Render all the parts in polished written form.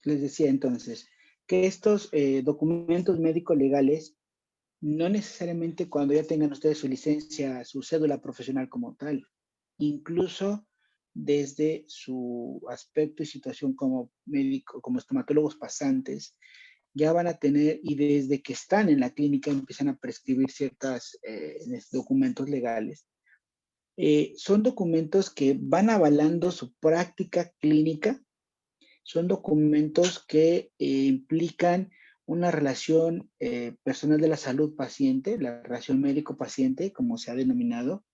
Les decía entonces que estos documentos médicos legales no necesariamente cuando ya tengan ustedes su licencia, su cédula profesional como tal, incluso desde su aspecto y situación como médico, como estomatólogos pasantes, ya van a tener, y desde que están en la clínica empiezan a prescribir ciertos documentos legales. Son documentos que van avalando su práctica clínica, son documentos que implican una relación personal de la salud paciente, la relación médico-paciente, como se ha denominado,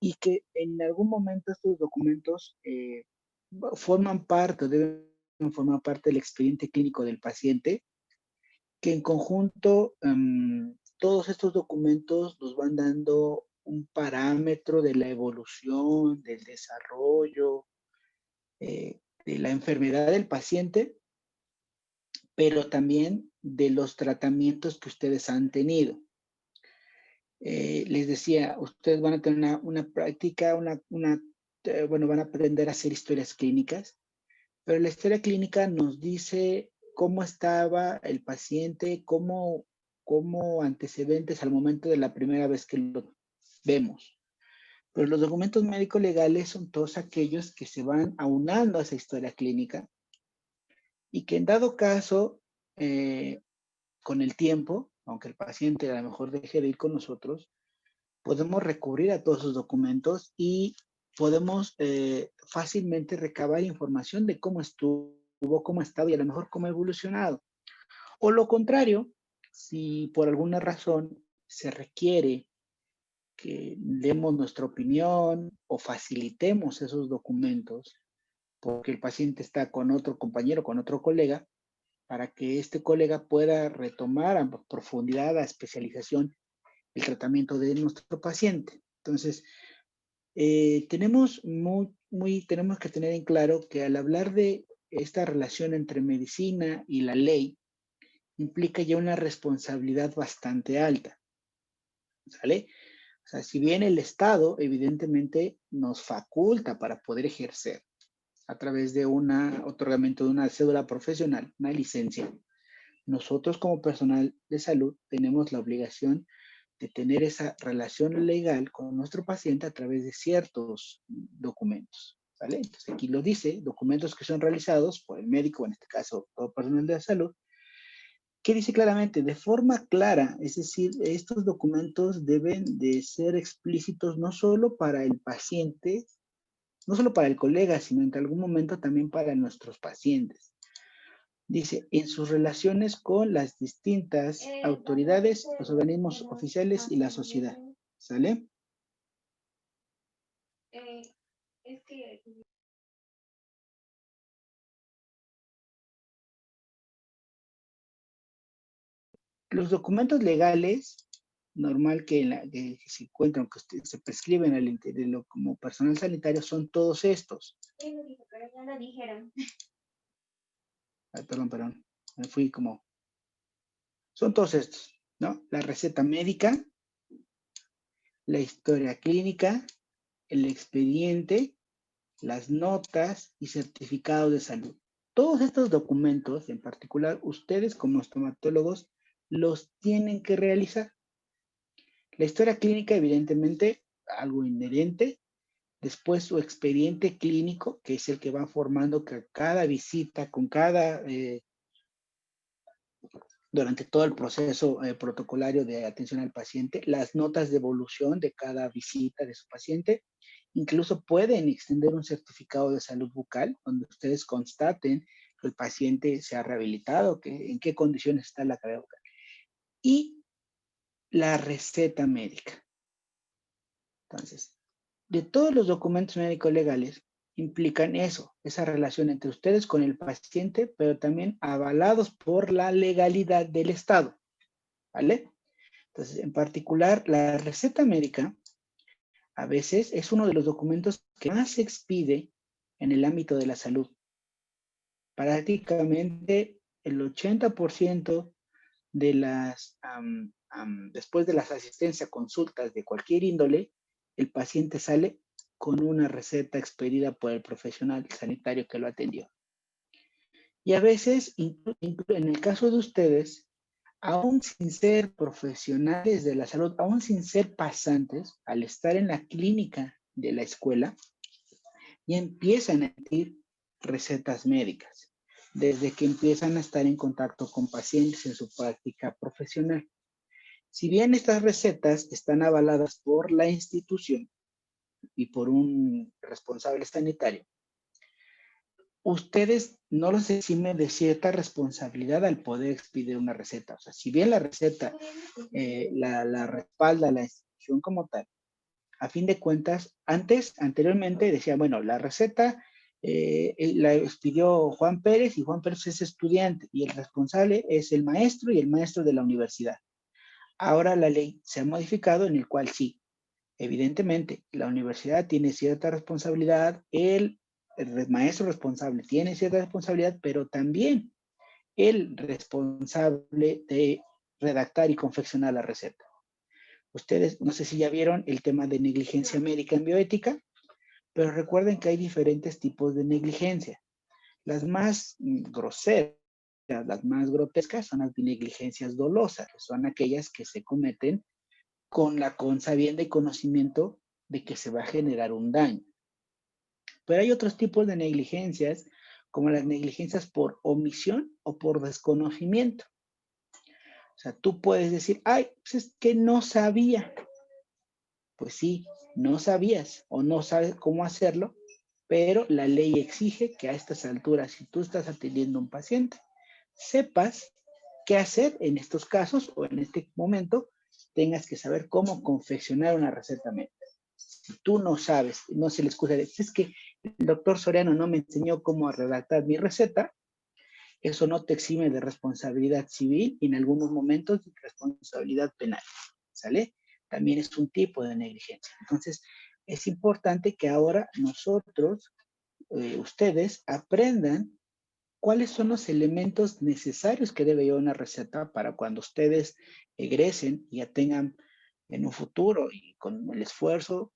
y que en algún momento estos documentos forman parte, deben formar parte del expediente clínico del paciente, que en conjunto todos estos documentos nos van dando un parámetro de la evolución, del desarrollo, de la enfermedad del paciente, pero también de los tratamientos que ustedes han tenido. Les decía, ustedes van a tener una práctica, bueno, van a aprender a hacer historias clínicas, pero la historia clínica nos dice cómo estaba el paciente, cómo antecedentes al momento de la primera vez que lo vemos. Pero los documentos médicos legales son todos aquellos que se van aunando a esa historia clínica y que en dado caso, con el tiempo, aunque el paciente a lo mejor deje de ir con nosotros, podemos recurrir a todos esos documentos y podemos fácilmente recabar información de cómo estuvo, cómo ha estado y a lo mejor cómo ha evolucionado. O lo contrario, si por alguna razón se requiere que demos nuestra opinión o facilitemos esos documentos porque el paciente está con otro compañero, con otro colega, para que este colega pueda retomar a profundidad, a especialización, el tratamiento de nuestro paciente. Entonces, tenemos que tener en claro que al hablar de esta relación entre medicina y la ley, implica ya una responsabilidad bastante alta, ¿sale? O sea, si bien el Estado evidentemente nos faculta para poder ejercer a través de un otorgamiento de una cédula profesional, una licencia, nosotros como personal de salud tenemos la obligación de tener esa relación legal con nuestro paciente a través de ciertos documentos, ¿vale? Entonces aquí lo dice, documentos que son realizados por el médico, en este caso, todo personal de la salud, que dice claramente, de forma clara, es decir, estos documentos deben de ser explícitos no solo para el paciente, no solo para el colega, sino en algún momento también para nuestros pacientes. Dice, en sus relaciones con las distintas autoridades, los organismos oficiales y la sociedad. ¿Sale? Los documentos legales, normal que se encuentran, que se prescriben al interior como personal sanitario, son todos estos. Sí, lo dijo, pero ya lo dijeron. Ay, perdón, me fui como... Son todos estos, ¿no? La receta médica, la historia clínica, el expediente, las notas y certificados de salud. Todos estos documentos, en particular, ustedes como estomatólogos los tienen que realizar. La historia clínica, evidentemente, algo inherente. Después su expediente clínico, que es el que va formando que cada visita, durante todo el proceso protocolario de atención al paciente, las notas de evolución de cada visita de su paciente. Incluso pueden extender un certificado de salud bucal donde ustedes constaten que el paciente se ha rehabilitado, que, en qué condiciones está la cavidad bucal. Y la receta médica. Entonces, de todos los documentos médicos legales implican eso, esa relación entre ustedes con el paciente, pero también avalados por la legalidad del Estado, ¿vale? Entonces, en particular, la receta médica a veces es uno de los documentos que más se expide en el ámbito de la salud. Prácticamente el 80% de después de las asistencias a consultas de cualquier índole, el paciente sale con una receta expedida por el profesional sanitario que lo atendió. Y a veces, en el caso de ustedes, aún sin ser profesionales de la salud, aún sin ser pasantes, al estar en la clínica de la escuela, ya empiezan a emitir recetas médicas, desde que empiezan a estar en contacto con pacientes en su práctica profesional. Si bien estas recetas están avaladas por la institución y por un responsable sanitario, ustedes no los eximen de cierta responsabilidad al poder expedir una receta. O sea, si bien la receta la respalda la institución como tal, a fin de cuentas, anteriormente decía, bueno, la receta la expidió Juan Pérez y Juan Pérez es estudiante y el responsable es el maestro y el maestro de la universidad. Ahora la ley se ha modificado en el cual sí, evidentemente, la universidad tiene cierta responsabilidad, el maestro responsable tiene cierta responsabilidad, pero también el responsable de redactar y confeccionar la receta. Ustedes, no sé si ya vieron el tema de negligencia médica en bioética, pero recuerden que hay diferentes tipos de negligencia. Las más groseras, las más grotescas son las negligencias dolosas, que son aquellas que se cometen con la consabienda y conocimiento de que se va a generar un daño. Pero hay otros tipos de negligencias, como las negligencias por omisión o por desconocimiento. O sea, tú puedes decir, ay, pues es que no sabía. Pues sí, no sabías o no sabes cómo hacerlo, pero la ley exige que a estas alturas, si tú estás atendiendo a un paciente, sepas qué hacer en estos casos o en este momento, tengas que saber cómo confeccionar una receta médica. Si tú no sabes, no se le excusa de, es que el doctor Soriano no me enseñó cómo redactar mi receta, eso no te exime de responsabilidad civil y en algunos momentos de responsabilidad penal, ¿sale? También es un tipo de negligencia. Entonces, es importante que ahora nosotros, ustedes, aprendan cuáles son los elementos necesarios que debe llevar una receta para cuando ustedes egresen y ya tengan en un futuro y con el esfuerzo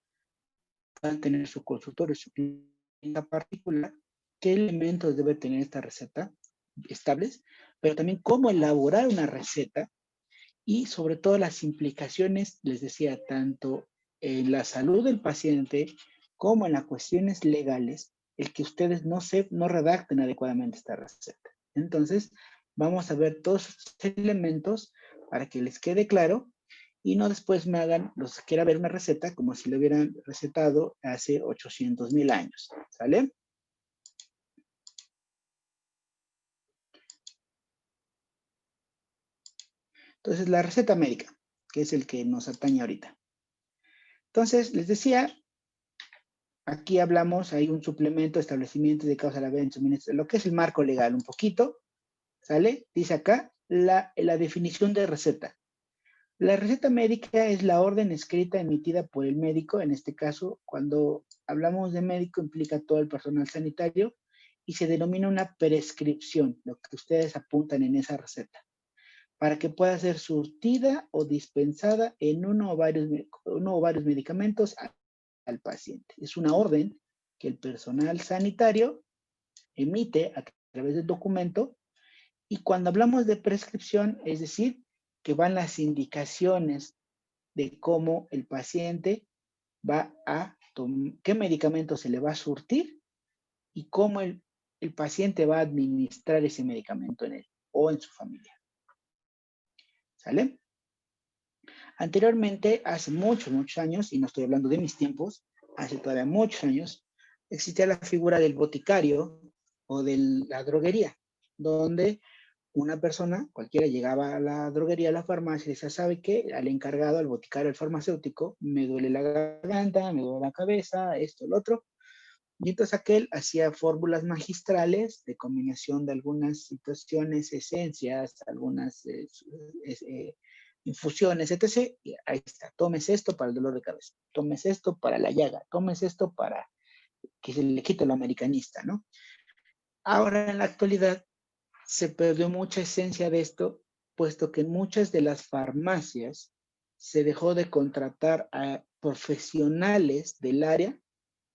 puedan tener su consultorio, su clínica particular, qué elementos debe tener esta receta estables, pero también cómo elaborar una receta y sobre todo las implicaciones, les decía, tanto en la salud del paciente como en las cuestiones legales, el que ustedes no redacten adecuadamente esta receta. Entonces, vamos a ver todos estos elementos para que les quede claro y no después me hagan, los que quiera ver una receta como si lo hubieran recetado hace 800,000 años, ¿sale? Entonces, la receta médica, que es el que nos atañe ahorita. Entonces, les decía, aquí hablamos, hay un suplemento, establecimiento de causa de la venta, lo que es el marco legal, un poquito, ¿sale? Dice acá la definición de receta. La receta médica es la orden escrita emitida por el médico, en este caso, cuando hablamos de médico implica todo el personal sanitario y se denomina una prescripción, lo que ustedes apuntan en esa receta, para que pueda ser surtida o dispensada en uno o varios medicamentos al paciente. Es una orden que el personal sanitario emite a través del documento y cuando hablamos de prescripción, es decir, que van las indicaciones de cómo el paciente va a tomar, qué medicamento se le va a surtir y cómo el paciente va a administrar ese medicamento en él o en su familia. ¿Sale? Anteriormente, hace muchos años, y no estoy hablando de mis tiempos, hace todavía muchos años, existía la figura del boticario o de la droguería, donde una persona, cualquiera, llegaba a la droguería, a la farmacia y decía, ¿sabe qué? Al encargado, al boticario, al farmacéutico, me duele la garganta, me duele la cabeza, esto, el otro. Y entonces aquel hacía fórmulas magistrales de combinación de algunas situaciones, esencias, algunas infusiones, etc. Y ahí está, tomes esto para el dolor de cabeza, tomes esto para la llaga, tomes esto para que se le quite lo americanista, ¿no? Ahora en la actualidad se perdió mucha esencia de esto, puesto que en muchas de las farmacias se dejó de contratar a profesionales del área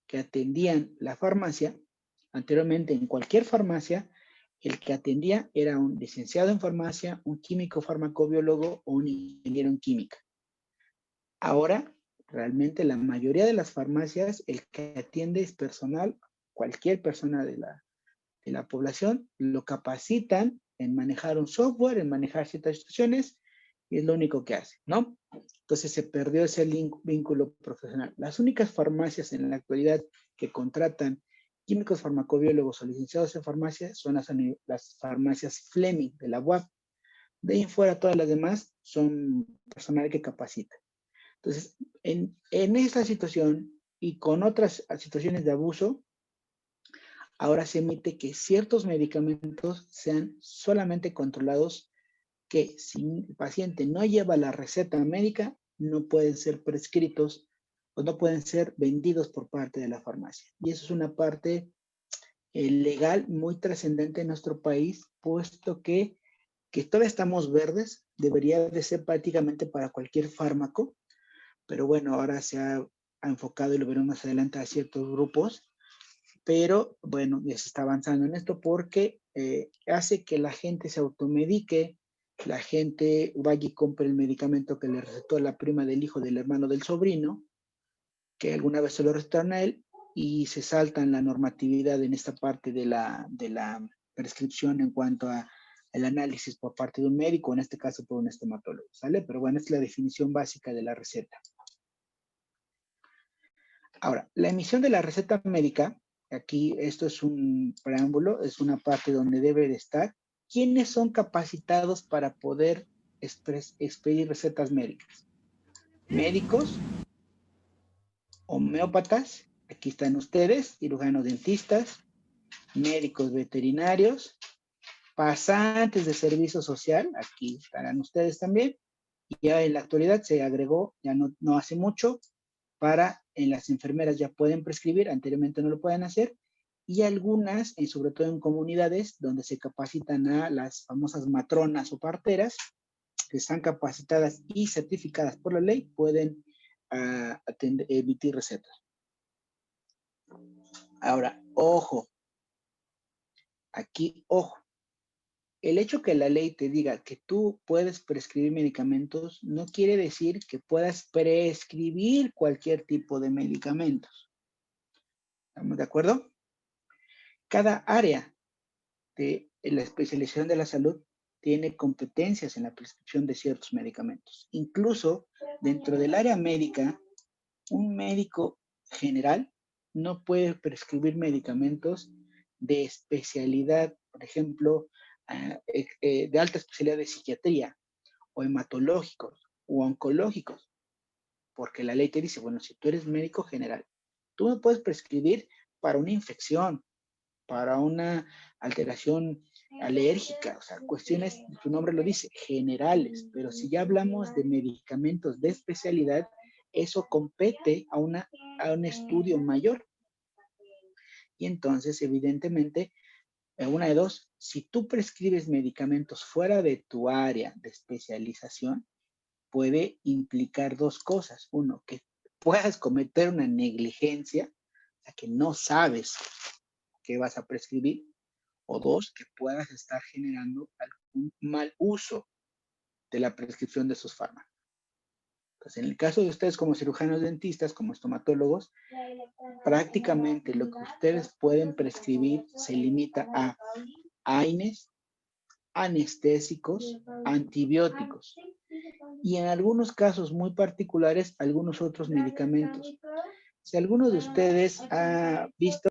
que atendían la farmacia. Anteriormente en cualquier farmacia El que atendía era un licenciado en farmacia, un químico farmacobiólogo o un ingeniero en química. Ahora, realmente la mayoría de las farmacias, el que atiende es personal, cualquier persona de la población, lo capacitan en manejar un software, en manejar ciertas situaciones, y es lo único que hace, ¿no? Entonces se perdió ese vínculo profesional. Las únicas farmacias en la actualidad que contratan químicos farmacobiólogos o licenciados en farmacia son las farmacias Fleming de la UAP. De ahí en fuera, todas las demás son personal que capacita. Entonces, en esta situación y con otras situaciones de abuso, ahora se emite que ciertos medicamentos sean solamente controlados, que si el paciente no lleva la receta médica, no pueden ser prescritos o no pueden ser vendidos por parte de la farmacia. Y eso es una parte legal muy trascendente en nuestro país, puesto que todavía estamos verdes, debería de ser prácticamente para cualquier fármaco, pero bueno, ahora ha enfocado y lo veremos más adelante a ciertos grupos, pero bueno, ya se está avanzando en esto porque hace que la gente se automedique, la gente vaya y compre el medicamento que le recetó la prima del hijo del hermano del sobrino, que alguna vez se lo recetaron a él, y se saltan la normatividad en esta parte de la prescripción en cuanto a el análisis por parte de un médico, en este caso por un estomatólogo, ¿sale? Pero bueno, es la definición básica de la receta. Ahora, la emisión de la receta médica, aquí esto es un preámbulo, es una parte donde debe de estar. ¿Quiénes son capacitados para poder expedir recetas médicas? Médicos, homeópatas, aquí están ustedes, cirujanos dentistas, médicos veterinarios, pasantes de servicio social, aquí estarán ustedes también. Y ya en la actualidad se agregó, ya no hace mucho, para en las enfermeras ya pueden prescribir, anteriormente no lo pueden hacer, y algunas, sobre todo en comunidades donde se capacitan a las famosas matronas o parteras, que están capacitadas y certificadas por la ley, pueden emitir recetas. Ahora, ojo, aquí, ojo, el hecho que la ley te diga que tú puedes prescribir medicamentos no quiere decir que puedas prescribir cualquier tipo de medicamentos. ¿Estamos de acuerdo? Cada área de la especialización de la salud tiene competencias en la prescripción de ciertos medicamentos. Incluso dentro del área médica, un médico general no puede prescribir medicamentos de especialidad, por ejemplo, de alta especialidad de psiquiatría o hematológicos o oncológicos, porque la ley te dice, bueno, si tú eres médico general, tú me puedes prescribir para una infección, para una alteración alérgica, o sea, cuestiones, su nombre lo dice, generales, pero si ya hablamos de medicamentos de especialidad, eso compete a un estudio mayor. Y entonces, evidentemente, una de dos, si tú prescribes medicamentos fuera de tu área de especialización, puede implicar dos cosas. Uno, que puedas cometer una negligencia, o sea, que no sabes qué vas a prescribir, o dos, que puedas estar generando algún mal uso de la prescripción de esos fármacos. Entonces, en el caso de ustedes como cirujanos dentistas, como estomatólogos, prácticamente lo que ustedes pueden prescribir se limita a AINES, anestésicos, antibióticos y en algunos casos muy particulares, algunos otros medicamentos. Si alguno de ustedes ha visto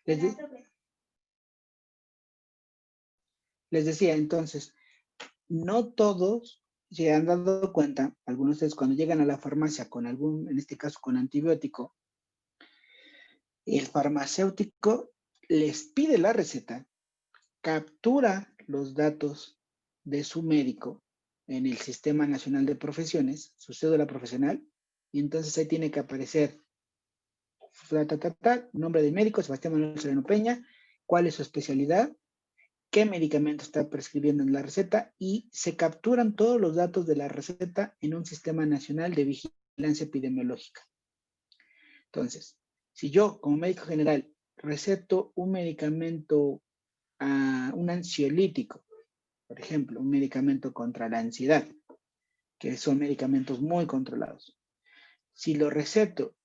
Les, de- les decía, entonces, no todos se han dado cuenta, algunos de ustedes cuando llegan a la farmacia con algún, en este caso con antibiótico, el farmacéutico les pide la receta, captura los datos de su médico en el Sistema Nacional de Profesiones, su cédula profesional, y entonces ahí tiene que aparecer nombre del médico, Sebastián Manuel Sereno Peña, cuál es su especialidad, qué medicamento está prescribiendo en la receta y se capturan todos los datos de la receta en un Sistema Nacional de Vigilancia Epidemiológica. Entonces, si yo como médico general receto un medicamento, un ansiolítico, por ejemplo, un medicamento contra la ansiedad, que son medicamentos muy controlados. Si lo receto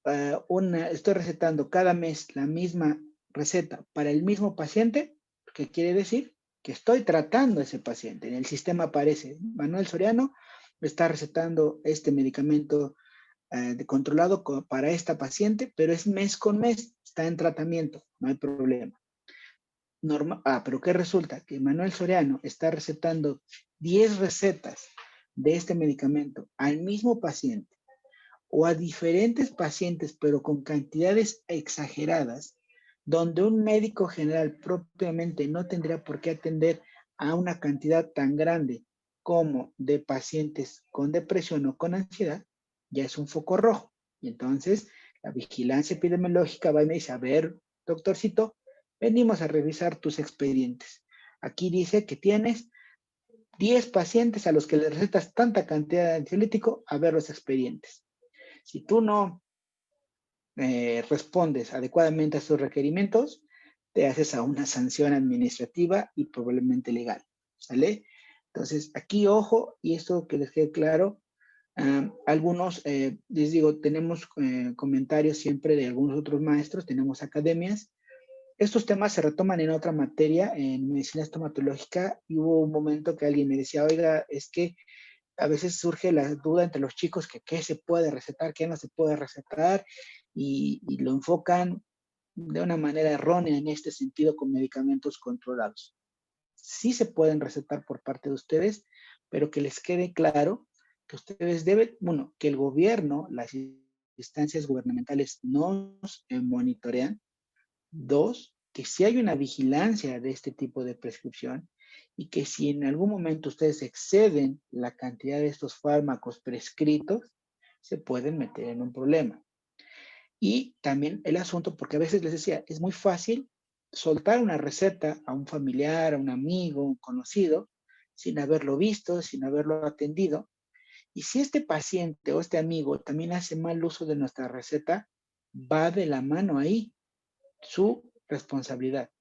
estoy recetando cada mes la misma receta para el mismo paciente, ¿qué quiere decir? Que estoy tratando a ese paciente. En el sistema aparece, Manuel Soriano está recetando este medicamento controlado para esta paciente, pero es mes con mes, está en tratamiento, no hay problema. Pero ¿qué resulta? Que Manuel Soriano está recetando 10 recetas de este medicamento al mismo paciente o a diferentes pacientes, pero con cantidades exageradas, donde un médico general propiamente no tendría por qué atender a una cantidad tan grande como de pacientes con depresión o con ansiedad, ya es un foco rojo. Y entonces la vigilancia epidemiológica va y me dice, a ver, doctorcito, venimos a revisar tus expedientes. Aquí dice que tienes 10 pacientes a los que le recetas tanta cantidad de ansiolítico, a ver los expedientes. Si tú no respondes adecuadamente a sus requerimientos, te haces a una sanción administrativa y probablemente legal, ¿sale? Entonces, aquí ojo, y esto que les quede claro, algunos, les digo, tenemos comentarios siempre de algunos otros maestros, tenemos academias. Estos temas se retoman en otra materia, en medicina estomatológica, y hubo un momento que alguien me decía, oiga, es que a veces surge la duda entre los chicos que qué se puede recetar, qué no se puede recetar, y lo enfocan de una manera errónea en este sentido con medicamentos controlados. Sí se pueden recetar por parte de ustedes, pero que les quede claro que ustedes deben, bueno, que el gobierno, las instancias gubernamentales nos monitorean. Dos, que si hay una vigilancia de este tipo de prescripción y que si en algún momento ustedes exceden la cantidad de estos fármacos prescritos, se pueden meter en un problema. Y también el asunto, porque a veces les decía, es muy fácil soltar una receta a un familiar, a un amigo, un conocido, sin haberlo visto, sin haberlo atendido. Y si este paciente o este amigo también hace mal uso de nuestra receta, va de la mano ahí su responsabilidad.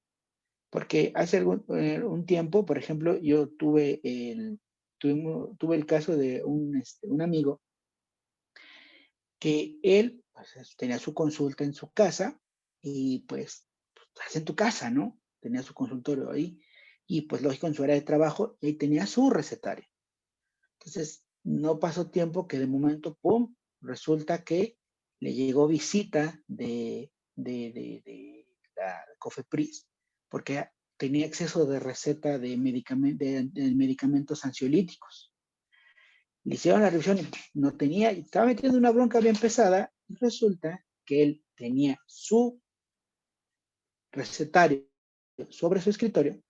Porque hace un tiempo, por ejemplo, yo tuve el caso de un amigo que él pues, tenía su consulta en su casa y pues estás en tu casa, ¿no? Tenía su consultorio ahí y pues lógico en su área de trabajo y ahí tenía su recetario. Entonces, no pasó tiempo que de momento, ¡pum!, resulta que le llegó visita de la COFEPRIS porque tenía exceso de receta de medicamentos ansiolíticos. Le hicieron la revisión y no tenía, y estaba metiendo una bronca bien pesada, y resulta que él tenía su recetario sobre su escritorio.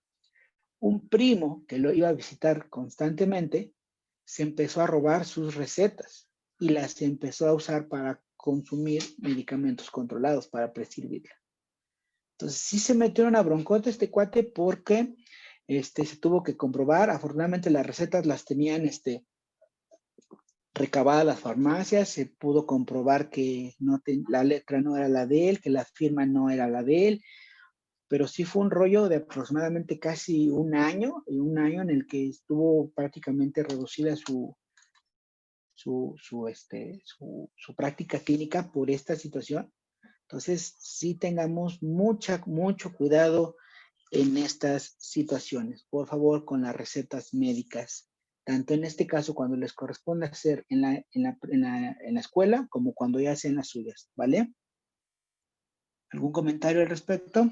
Un primo que lo iba a visitar constantemente se empezó a robar sus recetas y las empezó a usar para consumir medicamentos controlados, para prescribirla. Entonces sí se metió en una broncota este cuate porque se tuvo que comprobar. Afortunadamente las recetas las tenían recabadas las farmacias, se pudo comprobar que la letra no era la de él, que la firma no era la de él, pero sí fue un rollo de aproximadamente casi un año en el que estuvo prácticamente reducida su práctica clínica por esta situación. Entonces, sí tengamos mucho cuidado en estas situaciones. Por favor, con las recetas médicas, tanto en este caso cuando les corresponde hacer en la escuela, como cuando ya hacen las suyas, ¿vale? ¿Algún comentario al respecto?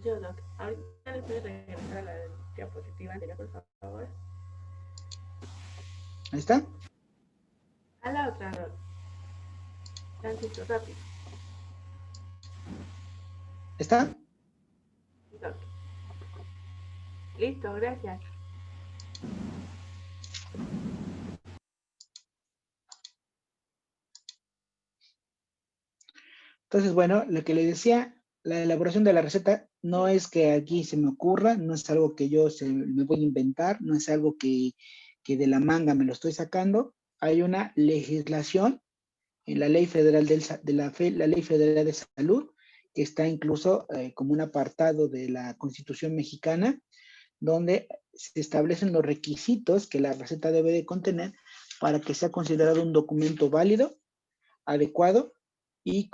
Yo no. Ahorita le puedes regresar a la diapositiva anterior, por favor. Ahí está. A la otra, Rol. Tantito, rápido. ¿Está? Ok. Listo, gracias. Entonces, bueno, lo que le decía, la elaboración de la receta no es que aquí se me ocurra, no es algo que yo me voy a inventar, no es algo que de la manga me lo estoy sacando. Hay una legislación en la Ley Federal la Ley Federal de Salud, que está incluso como un apartado de la Constitución mexicana, donde se establecen los requisitos que la receta debe de contener para que sea considerado un documento válido, adecuado y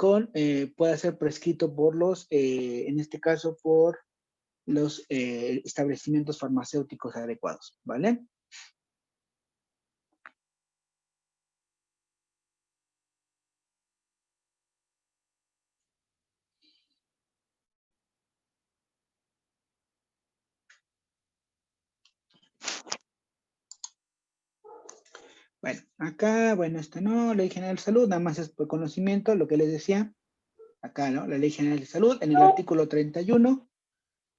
pueda ser prescrito por en este caso, por los establecimientos farmacéuticos adecuados, ¿vale? Bueno, acá, bueno, esto no, Ley General de Salud, nada más es por conocimiento, lo que les decía, acá, ¿no? La Ley General de Salud, en el artículo 31,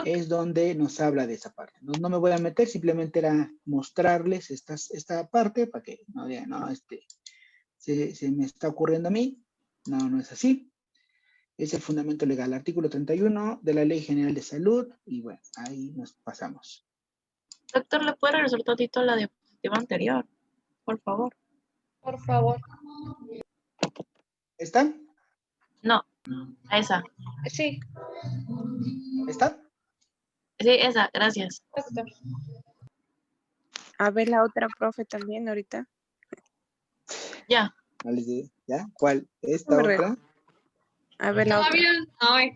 es donde nos habla de esa parte. No, no me voy a meter, simplemente era mostrarles esta parte para que no digan, no, se me está ocurriendo a mí. No, no es así. Es el fundamento legal, artículo 31 de la Ley General de Salud, y bueno, ahí nos pasamos. Doctor, ¿le puede regresar tantito a la diapositiva anterior? Por favor. Por favor. ¿Está? No, a esa. Sí, ¿Está? Sí, esa, gracias. doctor. A ver la otra profe también ahorita. Ya. No les digo, ¿ya? ¿Cuál? ¿Esta Me re- otra? A ver la otra. Todavía, ay,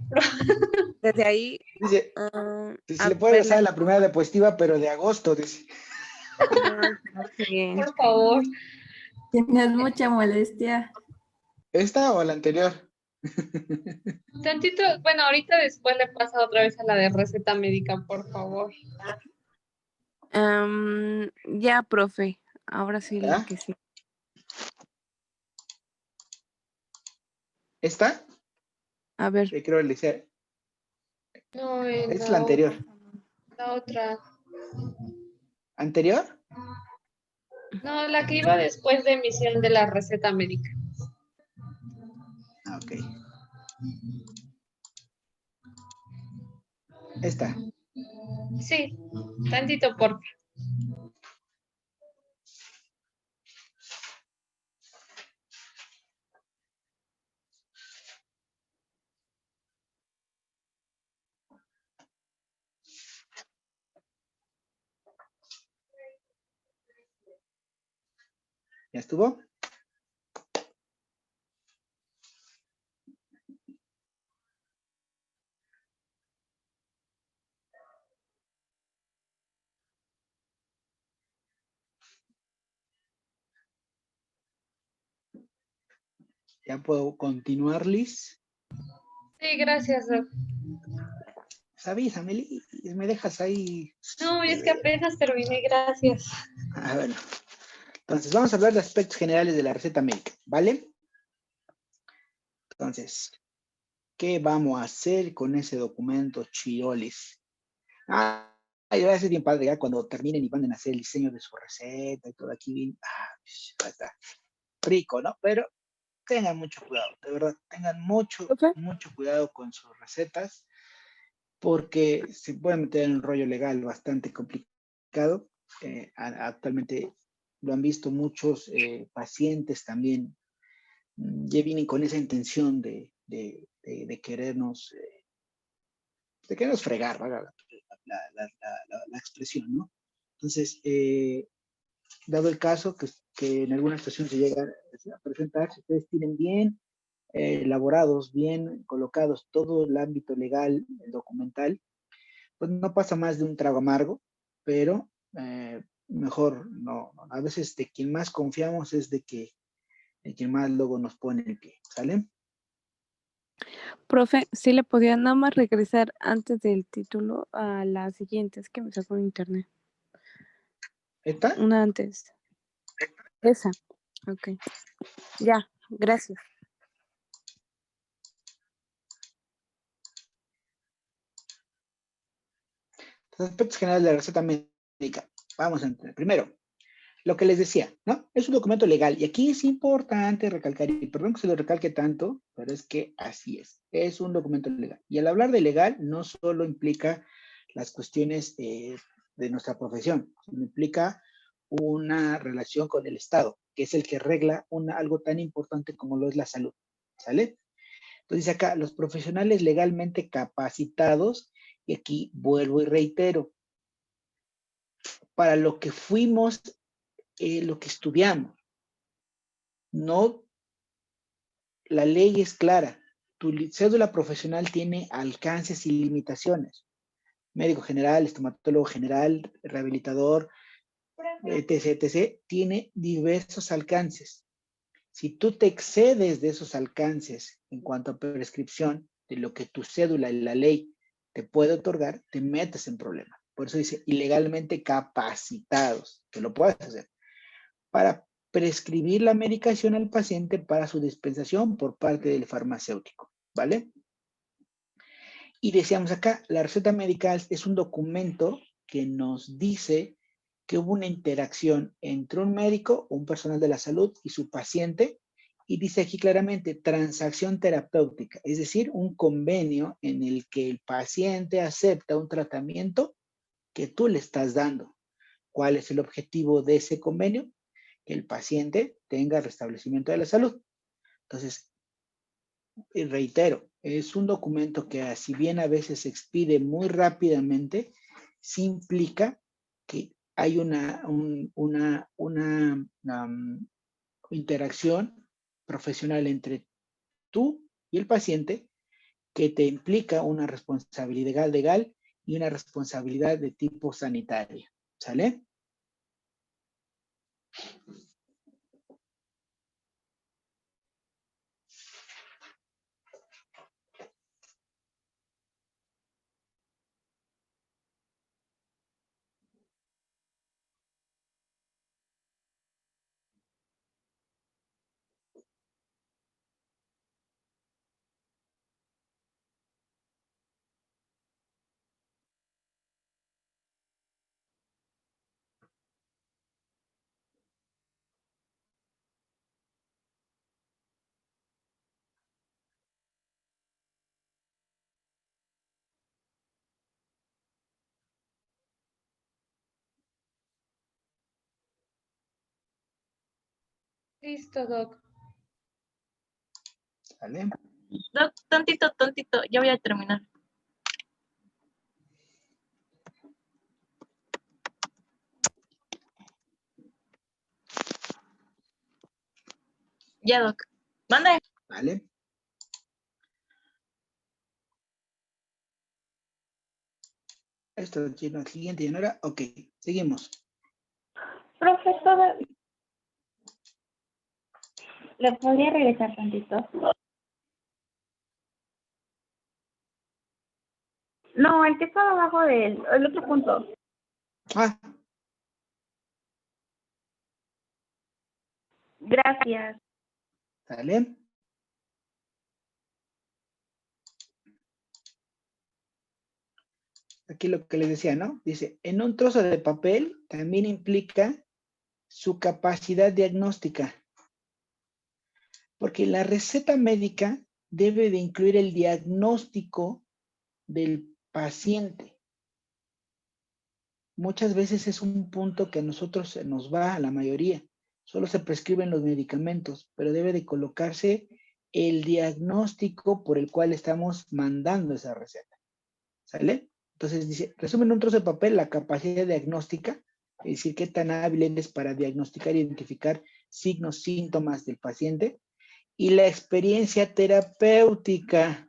Desde ahí. Dice, a si le puede ver pasar la primera diapositiva, pero de agosto, dice. no sé. por favor. Tienes mucha molestia. ¿Esta o la anterior? Tantito, bueno, ahorita después le pasa otra vez a la de receta médica, por favor. Ya, profe. Ahora sí la ¿Ya? que sí. ¿Esta? A ver. Creo que le decía, No, es la anterior. la otra. ¿Anterior? No, la que iba después de emisión de la receta médica. Ah, ok. Esta. Sí, tantito, por favor. ¿Ya estuvo? ¿Ya puedo continuar, Liz? Sí, gracias, doc. Pues avísame, Liz, me dejas ahí. No, es que apenas terminé, gracias. Ah, bueno. Entonces, vamos a hablar de aspectos generales de la receta médica, ¿vale? Entonces, ¿qué vamos a hacer con ese documento, chioles? Ya va a ser bien padre, ya cuando terminen y van a hacer el diseño de su receta y todo aquí bien, va a estar rico, ¿no? Pero tengan mucho cuidado, de verdad, tengan mucho, ¿Profe? mucho cuidado con sus recetas, porque se pueden meter en un rollo legal bastante complicado. Actualmente lo han visto muchos pacientes también, ya vienen con esa intención de querernos, fregar, ¿verdad? La expresión, ¿no? Entonces, dado el caso que en alguna situación se llega a presentar, si ustedes tienen bien elaborados, bien colocados todo el ámbito legal, el documental, pues no pasa más de un trago amargo, pero mejor no. A veces de quien más confiamos es de quien más luego nos pone el pie, ¿sale? Profe, sí le podía nada más regresar antes del título a la siguiente, es que me sacó en internet. ¿Esta? Una antes. Esa. Ok. Ya, gracias. Los aspectos generales de la receta médica. Vamos a entender. Primero, lo que les decía, ¿no? Es un documento legal. Y aquí es importante recalcar, y perdón que se lo recalque tanto, pero es que así es. Es un documento legal. Y al hablar de legal, no solo implica las cuestiones de nuestra profesión, sino implica una relación con el Estado, que es el que regla algo tan importante como lo es la salud. ¿Sale? Entonces acá, los profesionales legalmente capacitados, y aquí vuelvo y reitero, para lo que fuimos, lo que estudiamos. No, la ley es clara. Tu cédula profesional tiene alcances y limitaciones. Médico general, estomatólogo general, rehabilitador, etc., etc., tiene diversos alcances. Si tú te excedes de esos alcances en cuanto a prescripción, de lo que tu cédula y la ley te puede otorgar, te metes en problemas. Por eso dice, ilegalmente capacitados, que lo puedes hacer, para prescribir la medicación al paciente para su dispensación por parte del farmacéutico, ¿vale? Y decíamos acá, la receta médica es un documento que nos dice que hubo una interacción entre un médico, un personal de la salud y su paciente, y dice aquí claramente transacción terapéutica, es decir, un convenio en el que el paciente acepta un tratamiento que tú le estás dando. ¿Cuál es el objetivo de ese convenio? Que el paciente tenga restablecimiento de la salud. Entonces, reitero, es un documento que si bien a veces se expide muy rápidamente, sí implica que hay una interacción profesional entre tú y el paciente que te implica una responsabilidad legal y una responsabilidad de tipo sanitario. ¿Sale? Listo, Doc. ¿Sale? Doc, tantito, ya voy a terminar. Ya, Doc. Mande. ¿Vale? Esto es el siguiente, ¿no era? Ok, seguimos. Profesor, ¿le podría regresar tantito? No, el que estaba abajo del el otro punto. Ah, Gracias. ¿sale? Aquí lo que les decía, ¿no? Dice, en un trozo de papel también implica su capacidad diagnóstica, porque la receta médica debe de incluir el diagnóstico del paciente. Muchas veces es un punto que a nosotros se nos va, a la mayoría. Solo se prescriben los medicamentos, pero debe de colocarse el diagnóstico por el cual estamos mandando esa receta. ¿Sale? Entonces dice, resumen en un trozo de papel la capacidad diagnóstica, es decir, qué tan hábil eres para diagnosticar e identificar signos, síntomas del paciente, y la experiencia terapéutica.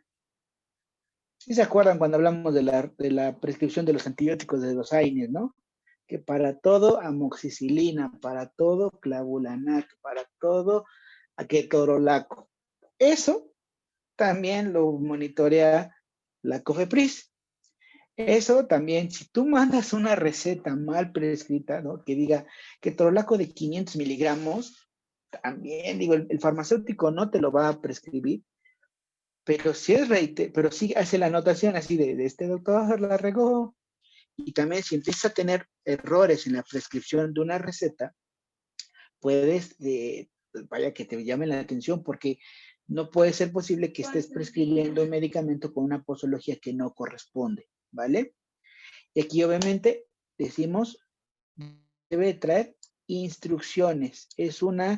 ¿Sí se acuerdan cuando hablamos de la prescripción de los antibióticos de los AINES, no? que para todo amoxicilina, para todo clavulanac, para todo ketorolaco. Eso también lo monitorea la COFEPRIS. Eso también, si tú mandas una receta mal prescrita, ¿no? Que diga ketorolaco de 500 miligramos, también, digo, el farmacéutico no te lo va a prescribir, pero pero sí hace la anotación así de este doctor la regó. Y también si empiezas a tener errores en la prescripción de una receta, puedes, vaya que te llame la atención, porque no puede ser posible que estés prescribiendo un medicamento con una posología que no corresponde, ¿vale? Y aquí obviamente decimos, debe traer instrucciones. Es una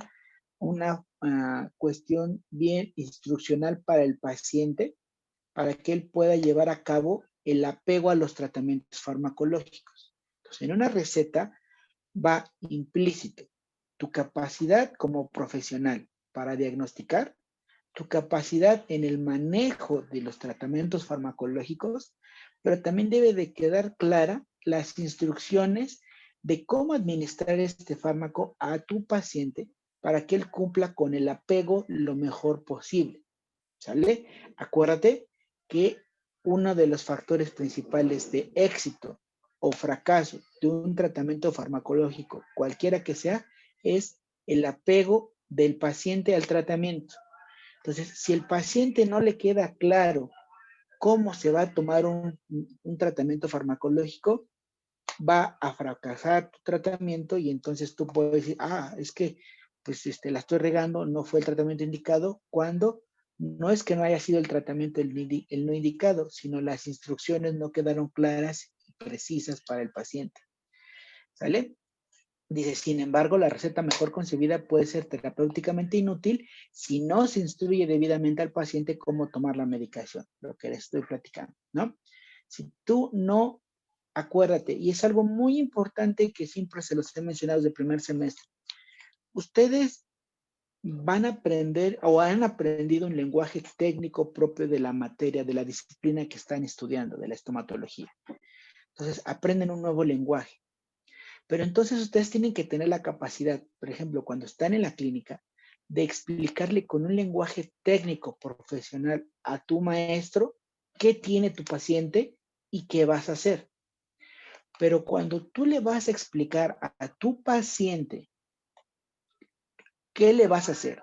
cuestión bien instruccional para el paciente, para que él pueda llevar a cabo el apego a los tratamientos farmacológicos. Entonces, en una receta va implícito tu capacidad como profesional para diagnosticar, tu capacidad en el manejo de los tratamientos farmacológicos, pero también debe de quedar clara las instrucciones de cómo administrar este fármaco a tu paciente para que él cumpla con el apego lo mejor posible. ¿Sale? Acuérdate que uno de los factores principales de éxito o fracaso de un tratamiento farmacológico, cualquiera que sea, es el apego del paciente al tratamiento. Entonces, si el paciente no le queda claro cómo se va a tomar un tratamiento farmacológico, va a fracasar tu tratamiento y entonces tú puedes decir, es que pues la estoy regando, no fue el tratamiento indicado, cuando no es que no haya sido el tratamiento el no indicado, sino las instrucciones no quedaron claras y precisas para el paciente. ¿Sale? Dice, sin embargo, la receta mejor concebida puede ser terapéuticamente inútil si no se instruye debidamente al paciente cómo tomar la medicación, lo que les estoy platicando, ¿no? Si tú no, acuérdate, y es algo muy importante que siempre se los he mencionado desde el primer semestre, ustedes van a aprender o han aprendido un lenguaje técnico propio de la materia, de la disciplina que están estudiando, de la estomatología. Entonces, aprenden un nuevo lenguaje. Pero entonces ustedes tienen que tener la capacidad, por ejemplo, cuando están en la clínica, de explicarle con un lenguaje técnico profesional a tu maestro qué tiene tu paciente y qué vas a hacer. Pero cuando tú le vas a explicar a tu paciente qué le vas a hacer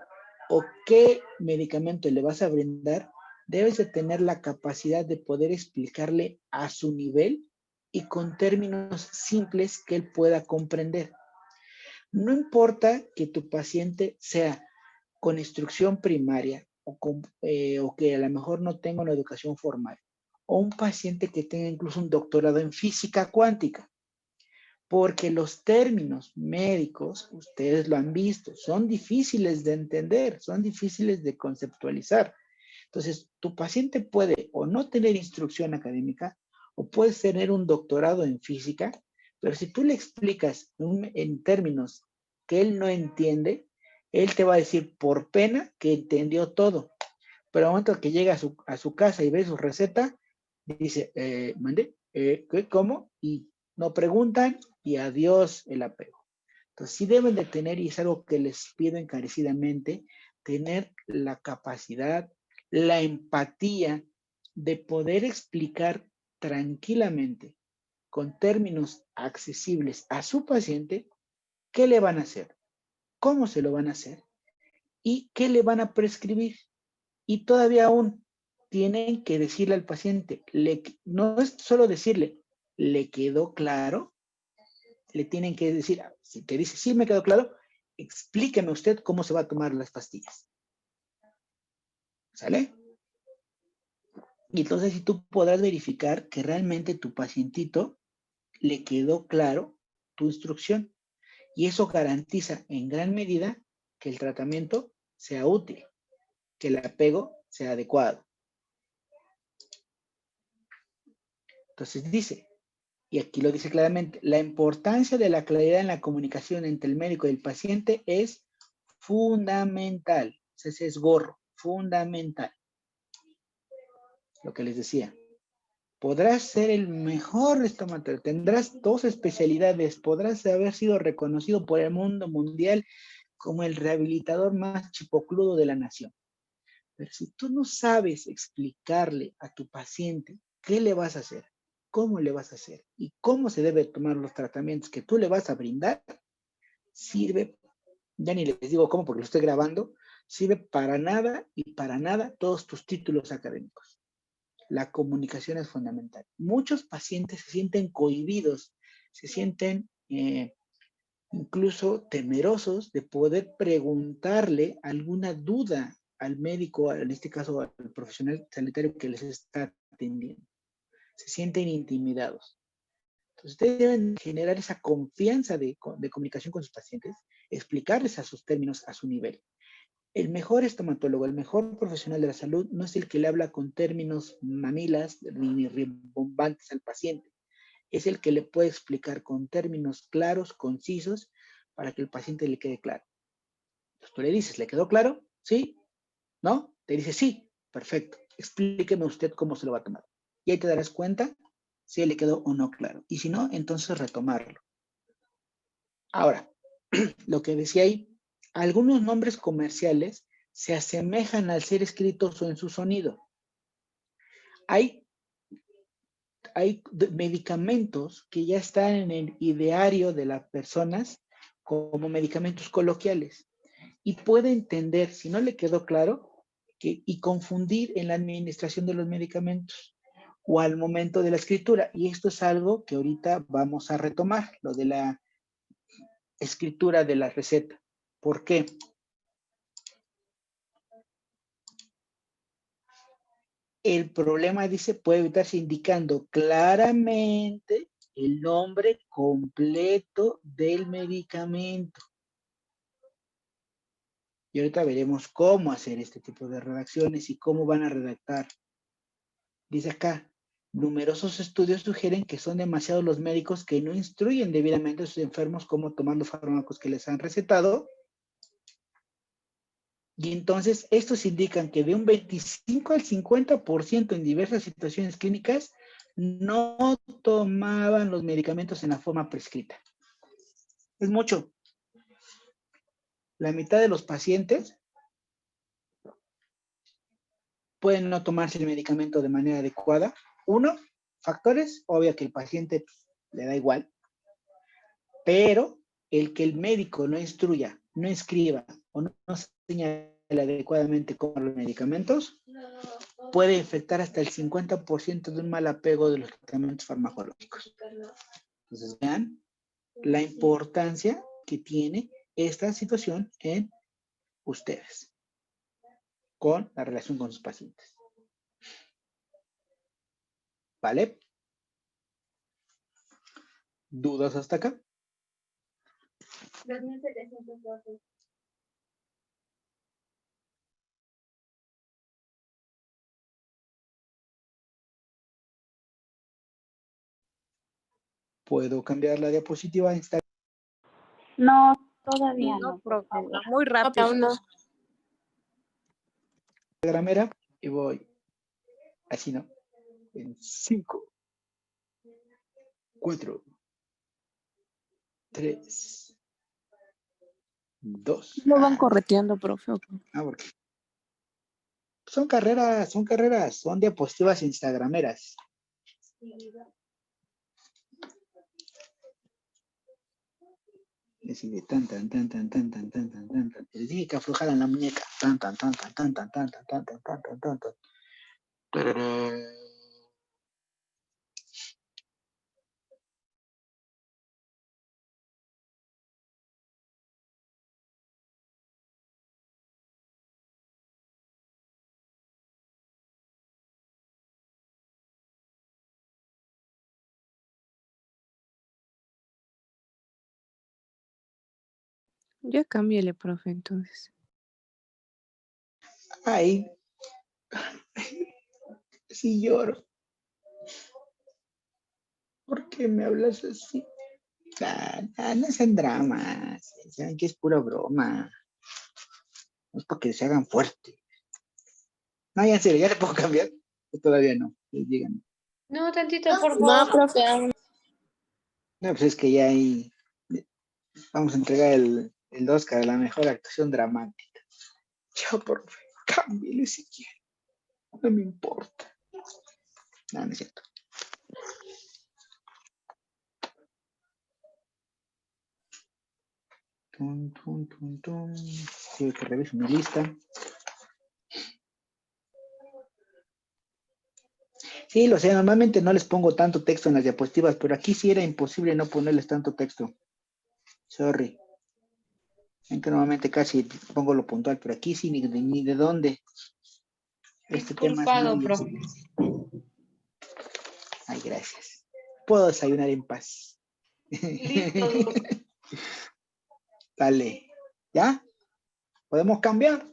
o qué medicamento le vas a brindar, debes de tener la capacidad de poder explicarle a su nivel y con términos simples que él pueda comprender. No importa que tu paciente sea con instrucción primaria o que a lo mejor no tenga una educación formal, o un paciente que tenga incluso un doctorado en física cuántica, porque los términos médicos, ustedes lo han visto, son difíciles de entender, son difíciles de conceptualizar. Entonces, tu paciente puede o no tener instrucción académica, o puede tener un doctorado en física, pero si tú le explicas en términos que él no entiende, él te va a decir por pena que entendió todo. Pero al momento que llega a su casa y ve su receta, dice, ¿mandé? ¿Cómo? Y no preguntan y adiós el apego. Entonces sí deben de tener, y es algo que les pido encarecidamente, tener la capacidad, la empatía de poder explicar tranquilamente, con términos accesibles a su paciente, qué le van a hacer, cómo se lo van a hacer y qué le van a prescribir. Y todavía aún tienen que decirle al paciente, no es solo decirle, ¿le quedó claro? Le tienen que decir, si te dice, sí me quedó claro, explíqueme usted cómo se va a tomar las pastillas. ¿Sale? Y entonces si tú podrás verificar que realmente tu pacientito le quedó claro tu instrucción. Y eso garantiza en gran medida que el tratamiento sea útil, que el apego sea adecuado. Entonces dice, y aquí lo dice claramente, la importancia de la claridad en la comunicación entre el médico y el paciente es fundamental. Ese es gorro, fundamental. Lo que les decía. Podrás ser el mejor estomatólogo, tendrás 2 especialidades, podrás haber sido reconocido por el mundo mundial como el rehabilitador más chipocludo de la nación. Pero si tú no sabes explicarle a tu paciente qué le vas a hacer, cómo le vas a hacer y cómo se debe tomar los tratamientos que tú le vas a brindar, sirve, ya ni les digo cómo porque lo estoy grabando, sirve para nada y para nada todos tus títulos académicos. La comunicación es fundamental. Muchos pacientes se sienten cohibidos, se sienten incluso temerosos de poder preguntarle alguna duda al médico, en este caso al profesional sanitario que les está atendiendo. Se sienten intimidados. Entonces, ustedes deben generar esa confianza de comunicación con sus pacientes, explicarles a sus términos, a su nivel. El mejor estomatólogo, el mejor profesional de la salud, no es el que le habla con términos mamilas ni rimbombantes al paciente. Es el que le puede explicar con términos claros, concisos, para que el paciente le quede claro. Entonces tú le dices, ¿le quedó claro? ¿Sí? ¿No? Te dice, sí, perfecto. Explíqueme usted cómo se lo va a tomar. Y ahí te darás cuenta si le quedó o no claro. Y si no, entonces retomarlo. Ahora, lo que decía ahí, algunos nombres comerciales se asemejan al ser escritos o en su sonido. Hay medicamentos que ya están en el ideario de las personas como medicamentos coloquiales y puede entender, si no le quedó claro, y confundir en la administración de los medicamentos o al momento de la escritura. Y esto es algo que ahorita vamos a retomar, lo de la escritura de la receta. ¿Por qué? El problema, dice, puede evitarse indicando claramente el nombre completo del medicamento. Y ahorita veremos cómo hacer este tipo de redacciones y cómo van a redactar. Dice acá, numerosos estudios sugieren que son demasiados los médicos que no instruyen debidamente a sus enfermos cómo tomar los fármacos que les han recetado. Y entonces estos indican que de un 25 al 50% en diversas situaciones clínicas no tomaban los medicamentos en la forma prescrita. Es mucho. La mitad de los pacientes pueden no tomarse el medicamento de manera adecuada. Uno, factores, obvio que el paciente le da igual, pero el que el médico no instruya, no escriba o no señale adecuadamente cómo los medicamentos puede afectar hasta el 50% de un mal apego de los tratamientos farmacológicos. Entonces vean la importancia que tiene esta situación en ustedes con la relación con sus pacientes. ¿Vale? ¿Dudas hasta acá? 2.712. ¿Puedo cambiar la diapositiva a No, todavía No, no. profe, muy rápido. Aún no. Instagramera? Y voy así, ¿no? En 5, 4, 3, 2. Lo van correteando, profe. Porque son carreras, son diapositivas instagrameras. Así de tan. Les dije que aflojaran la muñeca. Tan. Tararán. Ya cámbiale, profe, entonces. Ay, sí lloro. ¿Por qué me hablas así? No sean dramas. Saben que es pura broma. No es para que se hagan fuertes. No, ya en serio, ¿ya le puedo cambiar? Pues todavía no. Les digan. No, tantito, por No, favor. profe, aún. No, pues es que ya ahí vamos a entregar el Oscar a la mejor actuación dramática. Ya, por favor, cámbiale si quiere. No me importa. No, no es cierto. Tum, tum, tum, tum. Sí, que reviso mi lista. Sí, lo sé, normalmente no les pongo tanto texto en las diapositivas, pero aquí sí era imposible no ponerles tanto texto. Sorry. En que normalmente casi pongo lo puntual, pero aquí sí ni de dónde. Este tema es Disculpado, muy... profe. Ay, gracias. Puedo desayunar en paz. Listo, Doc. Dale. ¿Ya? ¿Podemos cambiar?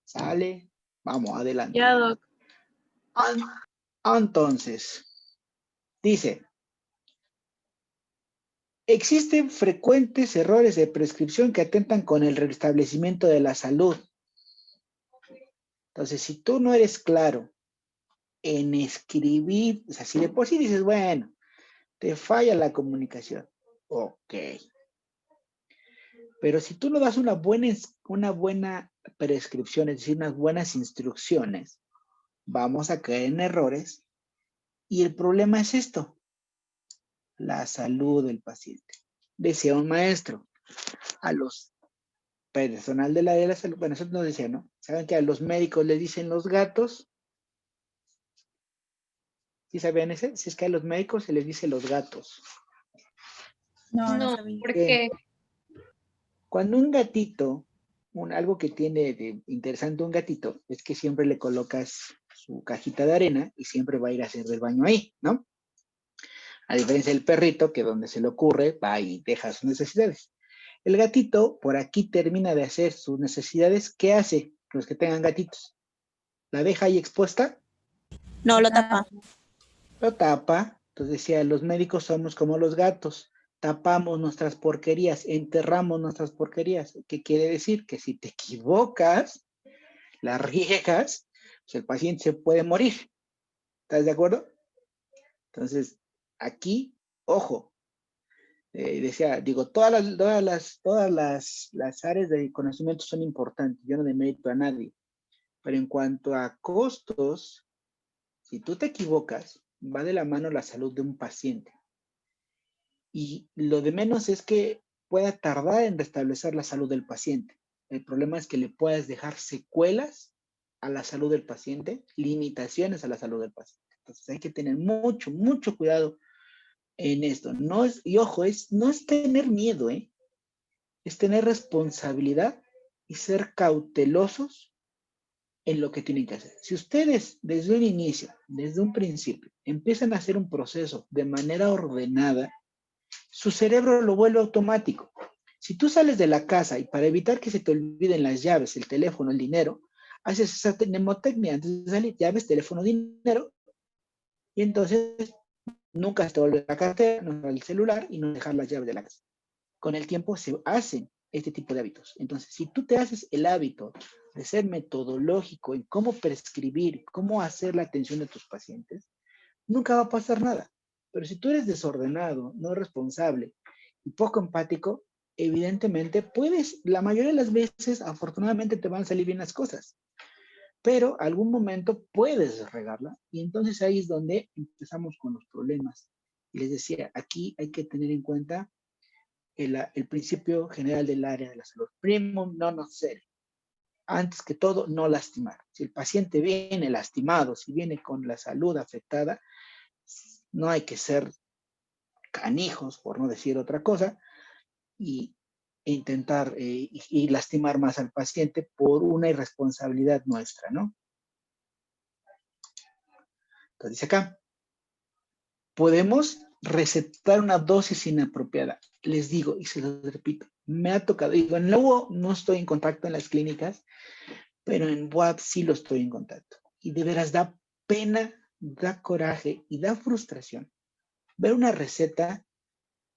Sale. Vamos, adelante. Ya, Doc. Entonces, dice, existen frecuentes errores de prescripción que atentan con el restablecimiento de la salud. Entonces, si tú no eres claro en escribir, o sea, si de por sí dices, bueno, te falla la comunicación, ok. Pero si tú no das una buena prescripción, es decir, unas buenas instrucciones, vamos a caer en errores y el problema es esto, la salud del paciente. Decía un maestro, a los personal del área de la salud, bueno, eso nos decía, ¿no? ¿Saben que a los médicos les dicen los gatos? ¿Sí sabían ese? Si es que a los médicos se les dice los gatos. No, no No, sabía. ¿por ¿Qué? qué? Cuando un gatito, algo que tiene de interesante un gatito, es que siempre le colocas su cajita de arena y siempre va a ir a hacer del baño ahí, ¿no? A diferencia del perrito, que donde se le ocurre, va y deja sus necesidades. El gatito, por aquí termina de hacer sus necesidades. ¿Qué hace? Los que tengan gatitos. ¿La deja ahí expuesta? No, lo tapa. Lo tapa. Entonces decía, los médicos somos como los gatos. Tapamos nuestras porquerías, enterramos nuestras porquerías. ¿Qué quiere decir? Que si te equivocas, la riegas, pues el paciente se puede morir. ¿Estás de acuerdo? Entonces, aquí, ojo, decía, digo, todas las áreas de conocimiento son importantes, yo no demerito a nadie, pero en cuanto a costos, si tú te equivocas, va de la mano la salud de un paciente. Y lo de menos es que pueda tardar en restablecer la salud del paciente. El problema es que le puedas dejar secuelas a la salud del paciente, limitaciones a la salud del paciente. Entonces hay que tener mucho, mucho cuidado en esto. No es, y ojo, no es tener miedo, es tener responsabilidad y ser cautelosos en lo que tienen que hacer. Si ustedes desde un inicio, desde un principio, empiezan a hacer un proceso de manera ordenada, su cerebro lo vuelve automático. Si tú sales de la casa y para evitar que se te olviden las llaves, el teléfono, el dinero, haces esa mnemotecnia, antes de salir, llaves, teléfono, dinero, y entonces nunca se te vuelve la cartera, no el celular y no dejar las llaves de la casa. Con el tiempo se hacen este tipo de hábitos. Entonces, si tú te haces el hábito de ser metodológico en cómo prescribir, cómo hacer la atención de tus pacientes, nunca va a pasar nada. Pero si tú eres desordenado, no responsable y poco empático, evidentemente puedes, la mayoría de las veces, afortunadamente te van a salir bien las cosas, pero algún momento puedes regarla y entonces ahí es donde empezamos con los problemas. Y les decía, aquí hay que tener en cuenta el principio general del área de la salud. Primum non nocere. Antes que todo, no lastimar. Si el paciente viene lastimado, si viene con la salud afectada, no hay que ser canijos, por no decir otra cosa, y intentar y lastimar más al paciente por una irresponsabilidad nuestra, ¿no? Entonces dice acá, podemos recetar una dosis inapropiada. Les digo, y se lo repito, me ha tocado, digo, en la UO no estoy en contacto en las clínicas, pero en WAP sí lo estoy en contacto. Y de veras da pena, da coraje y da frustración ver una receta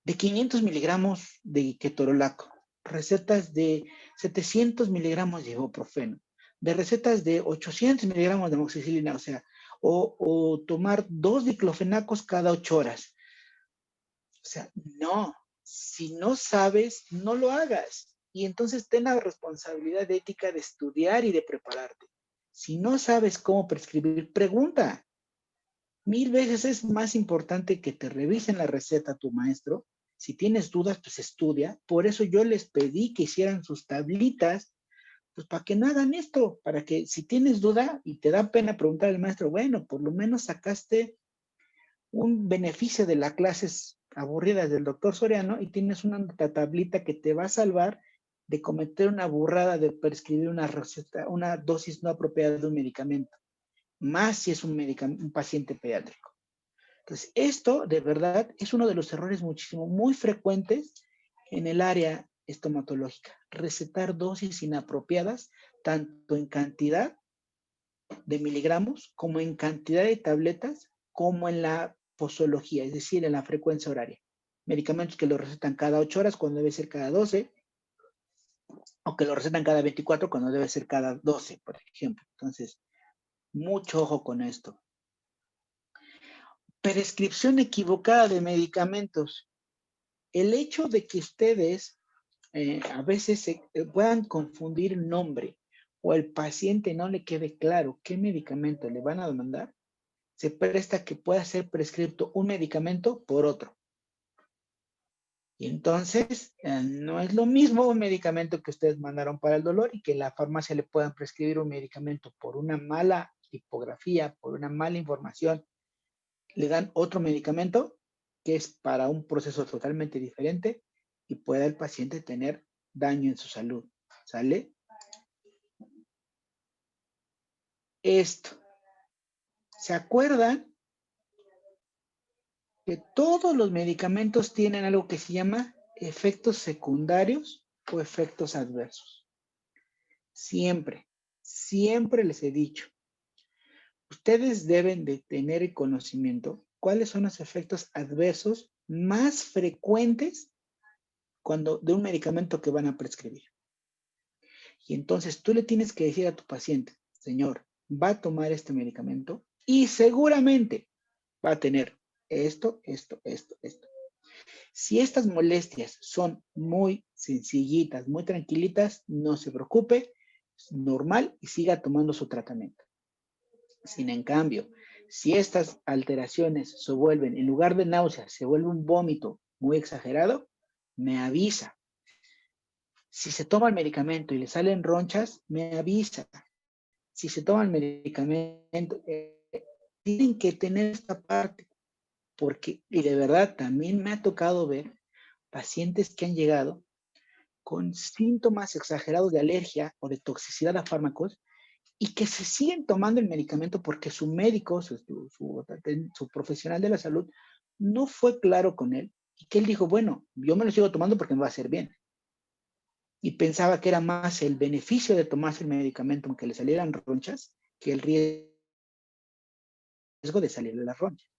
de 500 miligramos de ketorolaco, recetas de 700 miligramos de ibuprofeno, de recetas de 800 miligramos de amoxicilina, o sea, o tomar 2 diclofenacos cada 8 horas. O sea, no, si no sabes, no lo hagas. Y entonces ten la responsabilidad ética de estudiar y de prepararte. Si no sabes cómo prescribir, pregunta. 1000 veces es más importante que te revisen la receta tu maestro. Si tienes dudas, pues estudia. Por eso yo les pedí que hicieran sus tablitas, pues para que no hagan esto, para que si tienes duda y te da pena preguntar al maestro, bueno, por lo menos sacaste un beneficio de las clases aburridas del doctor Soriano y tienes una tablita que te va a salvar de cometer una burrada de prescribir una receta, una dosis no apropiada de un medicamento, más si es un paciente pediátrico. Entonces, esto de verdad es uno de los errores muy frecuentes en el área estomatológica, recetar dosis inapropiadas, tanto en cantidad de miligramos, como en cantidad de tabletas, como en la posología, es decir, en la frecuencia horaria. Medicamentos que lo recetan cada 8 horas cuando debe ser cada 12, o que lo recetan cada 24 cuando debe ser cada 12, por ejemplo. Entonces, mucho ojo con esto. Prescripción equivocada de medicamentos. El hecho de que ustedes a veces puedan confundir nombre o el paciente no le quede claro qué medicamento le van a demandar, se presta que pueda ser prescrito un medicamento por otro. Y entonces, no es lo mismo un medicamento que ustedes mandaron para el dolor y que la farmacia le puedan prescribir un medicamento por una mala tipografía, por una mala información. Le dan otro medicamento que es para un proceso totalmente diferente y pueda el paciente tener daño en su salud. ¿Sale? Esto. ¿Se acuerdan que todos los medicamentos tienen algo que se llama efectos secundarios o efectos adversos? Siempre, siempre les he dicho, ustedes deben de tener el conocimiento cuáles son los efectos adversos más frecuentes de un medicamento que van a prescribir. Y entonces tú le tienes que decir a tu paciente, señor, va a tomar este medicamento y seguramente va a tener esto. Si estas molestias son muy sencillitas, muy tranquilitas, no se preocupe, es normal y siga tomando su tratamiento. Sin en cambio, si estas alteraciones se vuelven, en lugar de náuseas, se vuelve un vómito muy exagerado, me avisa. Si se toma el medicamento y le salen ronchas, me avisa. Si se toma el medicamento, tienen que tener esta parte, porque, y de verdad, también me ha tocado ver pacientes que han llegado con síntomas exagerados de alergia o de toxicidad a fármacos y que se siguen tomando el medicamento porque su médico, su profesional de la salud, no fue claro con él y que él dijo, bueno, yo me lo sigo tomando porque me va a hacer bien. Y pensaba que era más el beneficio de tomarse el medicamento aunque le salieran ronchas que el riesgo de salirle las ronchas.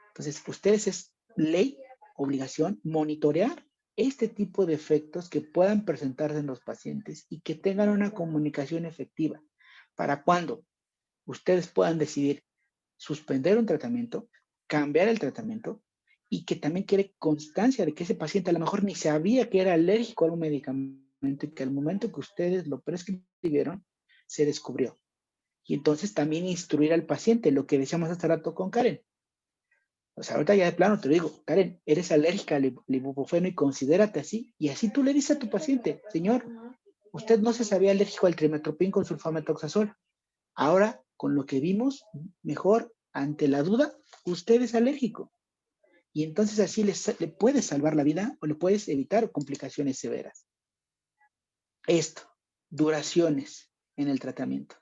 Entonces, ustedes es ley, obligación, monitorear este tipo de efectos que puedan presentarse en los pacientes y que tengan una comunicación efectiva para cuando ustedes puedan decidir suspender un tratamiento, cambiar el tratamiento y que también quede constancia de que ese paciente a lo mejor ni sabía que era alérgico a un medicamento y que al momento que ustedes lo prescribieron, se descubrió. Y entonces también instruir al paciente, lo que decíamos hace rato con Karen. O sea, ahorita ya de plano te digo, Karen, eres alérgica al ibuprofeno y considérate así. Y así tú le dices a tu paciente, señor, usted no se sabía alérgico al trimestoprim con sulfamethoxazol. Ahora, con lo que vimos, mejor, ante la duda, usted es alérgico. Y entonces así le puedes salvar la vida o le puedes evitar complicaciones severas. Esto, duraciones en el tratamiento.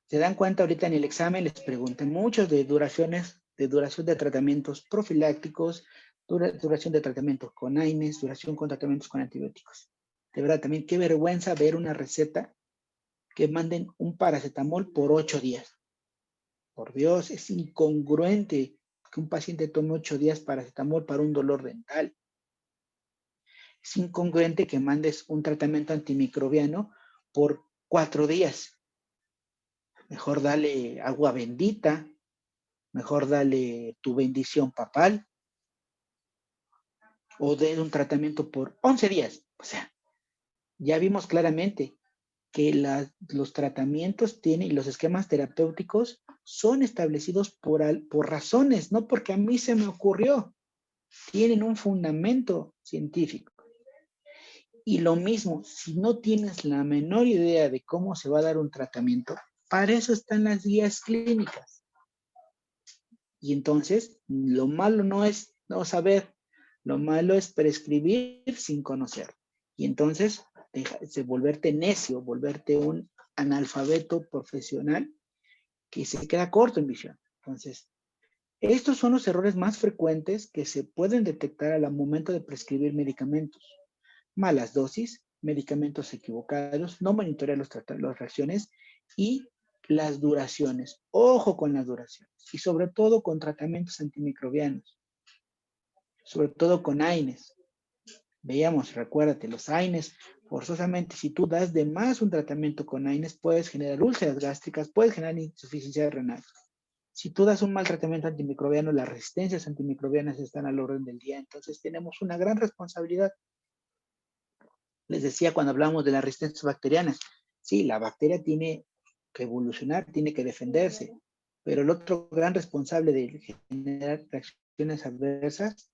Se dan cuenta ahorita en el examen, les pregunté muchos de duración de tratamientos profilácticos, duración de tratamientos con AINES, duración con tratamientos con antibióticos. De verdad, también qué vergüenza ver una receta que manden un paracetamol por 8 días. Por Dios, es incongruente que un paciente tome 8 días paracetamol para un dolor dental. Es incongruente que mandes un tratamiento antimicrobiano por 4 días. Mejor dale agua bendita, mejor dale tu bendición papal, o de un tratamiento por 11 días. O sea, ya vimos claramente que los tratamientos tienen y los esquemas terapéuticos son establecidos por razones, no porque a mí se me ocurrió. Tienen un fundamento científico. Y lo mismo, si no tienes la menor idea de cómo se va a dar un tratamiento, para eso están las guías clínicas. Y entonces, lo malo no es no saber, lo malo es prescribir sin conocer. Y entonces, volverte necio, volverte un analfabeto profesional que se queda corto en visión. Entonces, estos son los errores más frecuentes que se pueden detectar al momento de prescribir medicamentos. Malas dosis, medicamentos equivocados, no monitorear las reacciones y las duraciones. Ojo con las duraciones. Y sobre todo con tratamientos antimicrobianos. Sobre todo con AINES. Veamos, recuérdate, los AINES, forzosamente, si tú das de más un tratamiento con AINES, puedes generar úlceras gástricas, puedes generar insuficiencia renal. Si tú das un mal tratamiento antimicrobiano, las resistencias antimicrobianas están al orden del día. Entonces tenemos una gran responsabilidad. Les decía cuando hablamos de las resistencias bacterianas, sí, la bacteria tiene que evolucionar, tiene que defenderse, pero el otro gran responsable de generar reacciones adversas,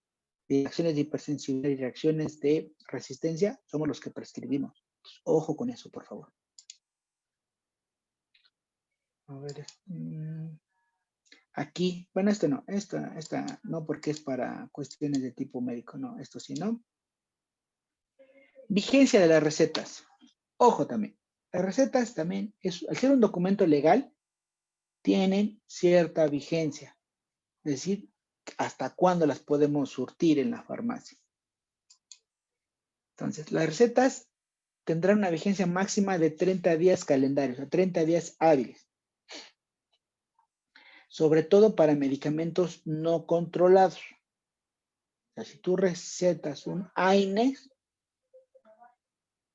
de reacciones de hipersensibilidad y reacciones de resistencia, somos los que prescribimos. Entonces, ojo con eso, por favor. A ver, aquí, bueno, esto no, esta no, porque es para cuestiones de tipo médico, no, esto sí, ¿no? Vigencia de las recetas. Ojo también, las recetas también, al ser un documento legal, tienen cierta vigencia. Es decir, hasta cuándo las podemos surtir en la farmacia. Entonces, las recetas tendrán una vigencia máxima de 30 días calendarios, o 30 días hábiles. Sobre todo para medicamentos no controlados. O sea, si tú recetas un AINE,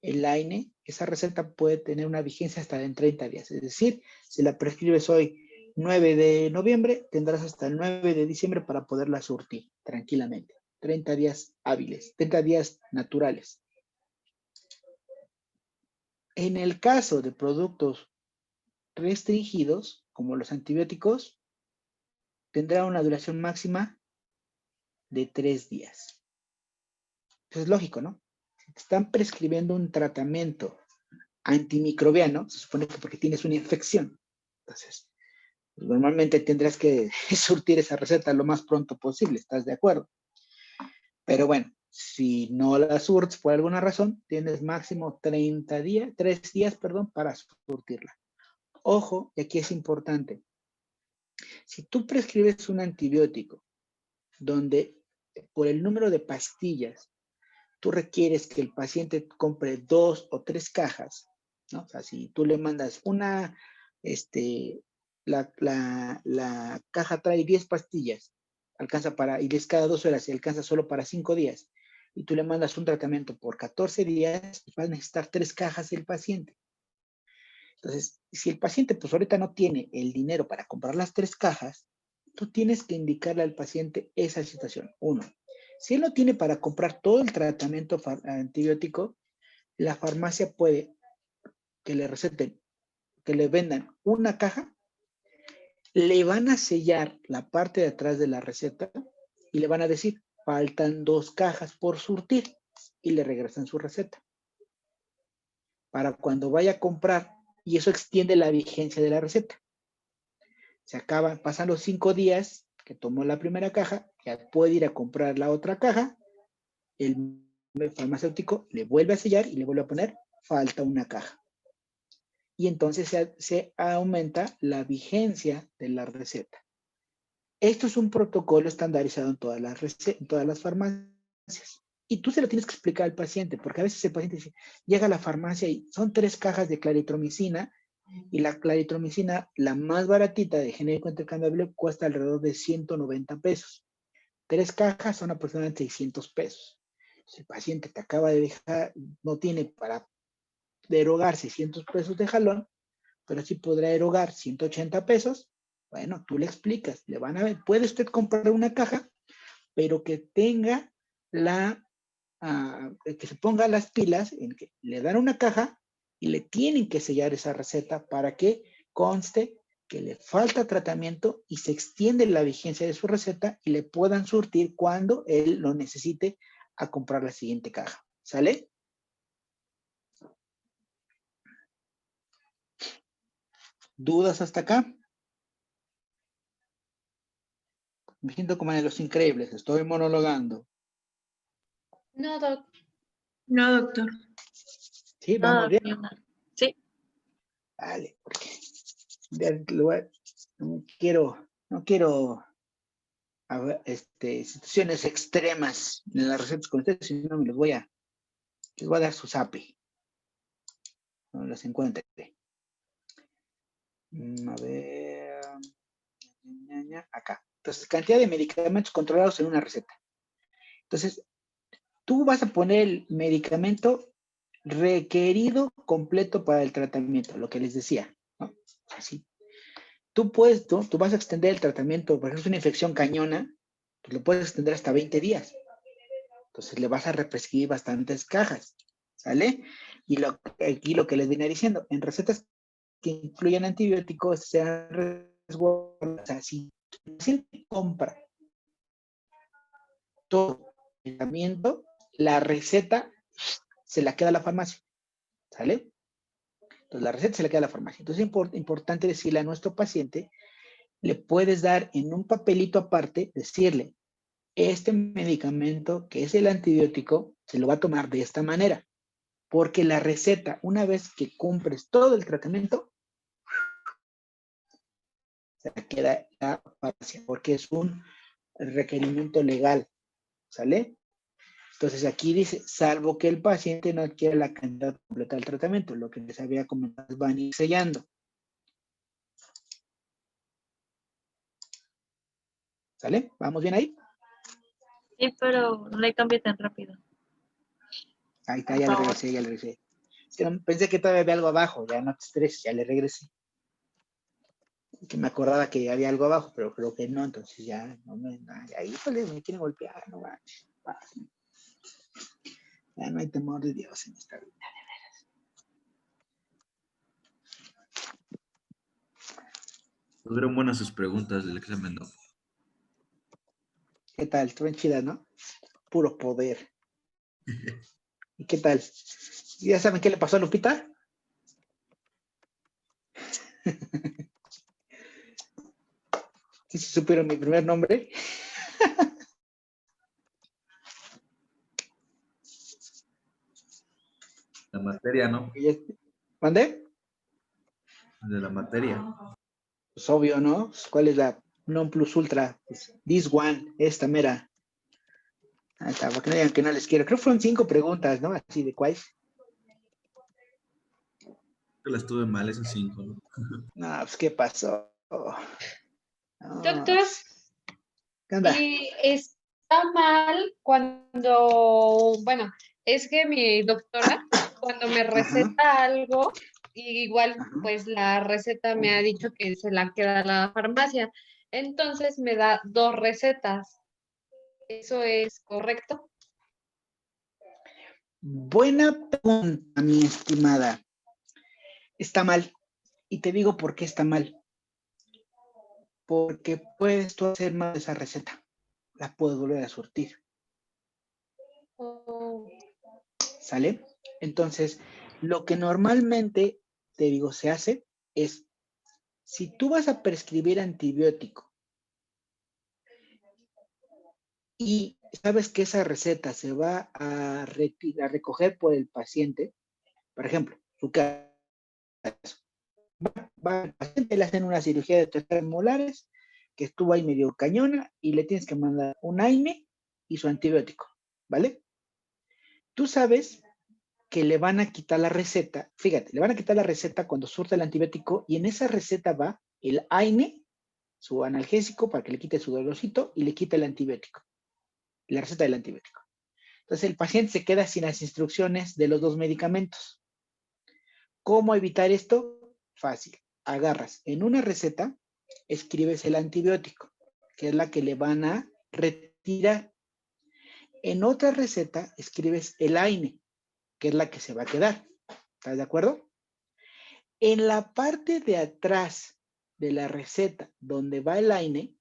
el AINE, esa receta puede tener una vigencia hasta en 30 días. Es decir, si la prescribes hoy 9 de noviembre, tendrás hasta el 9 de diciembre para poderla surtir tranquilamente. 30 días hábiles, 30 días naturales. En el caso de productos restringidos, como los antibióticos, tendrá una duración máxima de 3 días. Eso es lógico, ¿no? Si te están prescribiendo un tratamiento antimicrobiano, se supone que porque tienes una infección. Entonces, normalmente tendrás que surtir esa receta lo más pronto posible, ¿estás de acuerdo? Pero bueno, si no la surtes por alguna razón, tienes máximo 3 días, para surtirla. Ojo, y aquí es importante. Si tú prescribes un antibiótico donde por el número de pastillas tú requieres que el paciente compre 2 o 3 cajas, ¿no? O sea, si tú le mandas la caja trae 10 pastillas, alcanza y es cada 2 horas y alcanza solo para 5 días, y tú le mandas un tratamiento por 14 días, va a necesitar 3 cajas el paciente. Entonces, si el paciente pues ahorita no tiene el dinero para comprar las 3 cajas, tú tienes que indicarle al paciente esa situación. 1, si él no tiene para comprar todo el tratamiento antibiótico, la farmacia puede que le receten, que le vendan una caja, le van a sellar la parte de atrás de la receta y le van a decir, faltan 2 cajas por surtir, y le regresan su receta. Para cuando vaya a comprar, y eso extiende la vigencia de la receta. Se acaban, pasan los 5 días que tomó la primera caja, ya puede ir a comprar la otra caja, el farmacéutico le vuelve a sellar y le vuelve a poner, falta una caja. Y entonces se aumenta la vigencia de la receta. Esto es un protocolo estandarizado en todas las farmacias. Y tú se lo tienes que explicar al paciente, porque a veces el paciente llega a la farmacia y son 3 cajas de claritromicina, y la claritromicina, la más baratita de genérico intercambiable, cuesta alrededor de 190 pesos. 3 cajas son aproximadamente 600 pesos. Si el paciente te acaba de dejar, no tiene para derogar 600 pesos de jalón, pero sí podrá erogar 180 pesos. Bueno, tú le explicas, le van a ver, puede usted comprar una caja, pero que tenga que se ponga las pilas en que le dan una caja y le tienen que sellar esa receta para que conste que le falta tratamiento y se extiende la vigencia de su receta y le puedan surtir cuando él lo necesite a comprar la siguiente caja. ¿Sale? ¿Dudas hasta acá? Me siento como en Los Increíbles, estoy monologando. No, doc. No, doctor. Sí, No, vamos bien. ni una. Sí, Vale, porque no quiero situaciones extremas en las recetas con ustedes, si no les voy a dar su zape. No las encuentre. A ver. Acá. Entonces, cantidad de medicamentos controlados en una receta. Entonces, tú vas a poner el medicamento requerido completo para el tratamiento, lo que les decía, ¿no? Así. Tú vas a extender el tratamiento, por ejemplo, es una infección cañona, pues lo puedes extender hasta 20 días. Entonces le vas a represcribir bastantes cajas, ¿sale? Y aquí lo que les venía diciendo, en recetas que incluyan antibióticos, sean resguardadas, o sea, si el paciente compra todo el tratamiento, la receta se la queda a la farmacia, ¿sale? Entonces la receta se la queda a la farmacia. Entonces es importante decirle a nuestro paciente, le puedes dar en un papelito aparte, decirle, este medicamento que es el antibiótico, se lo va a tomar de esta manera. Porque la receta, una vez que cumples todo el tratamiento, se queda la farmacia, porque es un requerimiento legal, ¿sale? Entonces aquí dice, salvo que el paciente no adquiera la cantidad completa del tratamiento, lo que les había comentado, van a ir sellando. ¿Sale? ¿Vamos bien ahí? sí, pero no le cambie tan rápido. Ahí está, Por ya le favor. regresé, ya le regresé. Es que pensé que todavía había algo abajo, ya no te estreses, ya le regresé. Que me acordaba que había algo abajo, pero creo que no, entonces ya no ahí me quieren golpear, no manches. Ya no hay temor de Dios en esta vida. Fueron buenas sus preguntas del examen, ¿no? ¿Qué tal? Estuvieron chidas, ¿no? Puro poder. ¿Y qué tal? ¿Ya saben qué le pasó a Lupita? ¿Sí se supieron mi primer nombre? La materia, ¿no? ¿Mandé? De la materia. Pues obvio, ¿no? ¿Cuál es la non plus ultra? Pues, this one, esta mera. Ahí está, para que no digan que no les quiero. Creo que fueron 5 preguntas, ¿no? Así de cuál. Que las tuve mal, esas 5, ¿no? No, pues, ¿qué pasó? No, Doctor, pues, ¿qué onda? y está mal cuando, bueno, es que mi doctora, cuando me receta algo, igual Ajá. pues la receta me ha dicho que se la queda a la farmacia, entonces me da 2 recetas. ¿Eso es correcto? Buena pregunta, mi estimada. Está mal. Y te digo por qué está mal. Porque puedes tú hacer más de esa receta. La puedes volver a surtir. Oh, ¿Sale? Entonces, lo que normalmente, te digo, se hace es, si tú vas a prescribir antibiótico y sabes que esa receta se va a recoger por el paciente, por ejemplo, su caso, va al paciente, le hacen una cirugía de 3 molares, que estuvo ahí medio cañona, y le tienes que mandar un AINE y su antibiótico, ¿vale? Tú sabes que le van a quitar la receta, fíjate, le van a quitar la receta cuando surta el antibiótico, y en esa receta va el AINE, su analgésico, para que le quite su dolorcito, y le quita el antibiótico, la receta del antibiótico. Entonces el paciente se queda sin las instrucciones de los 2 medicamentos. ¿Cómo evitar esto? Fácil. Agarras en una receta, escribes el antibiótico, que es la que le van a retirar. En otra receta, escribes el AINE, que es la que se va a quedar. ¿Estás de acuerdo? En la parte de atrás de la receta, donde va el AINE,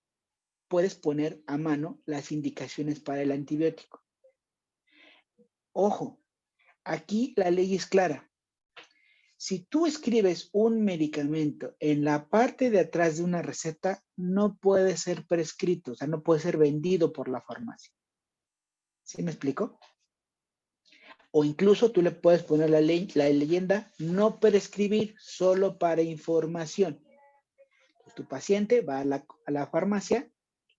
puedes poner a mano las indicaciones para el antibiótico. Ojo, aquí la ley es clara. Si tú escribes un medicamento en la parte de atrás de una receta, no puede ser prescrito, o sea, no puede ser vendido por la farmacia. ¿Sí me explico? O incluso tú le puedes poner la leyenda no prescribir, solo para información. Pues tu paciente va a la farmacia,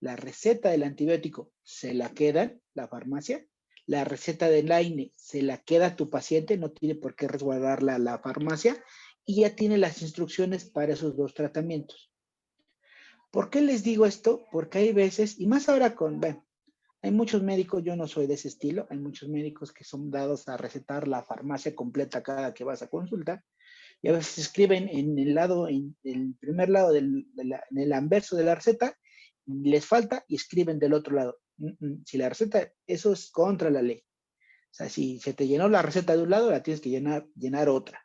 la receta del antibiótico se la queda la farmacia, la receta del AINE se la queda tu paciente, no tiene por qué resguardarla a la farmacia, y ya tiene las instrucciones para esos dos tratamientos. ¿Por qué les digo esto? Porque hay veces, y más ahora bueno, hay muchos médicos, yo no soy de ese estilo, hay muchos médicos que son dados a recetar la farmacia completa cada que vas a consulta, y a veces escriben en el primer lado, en el anverso de la receta, les falta y escriben del otro lado. Si la receta, eso es contra la ley. O sea, si se te llenó la receta de un lado, la tienes que llenar otra.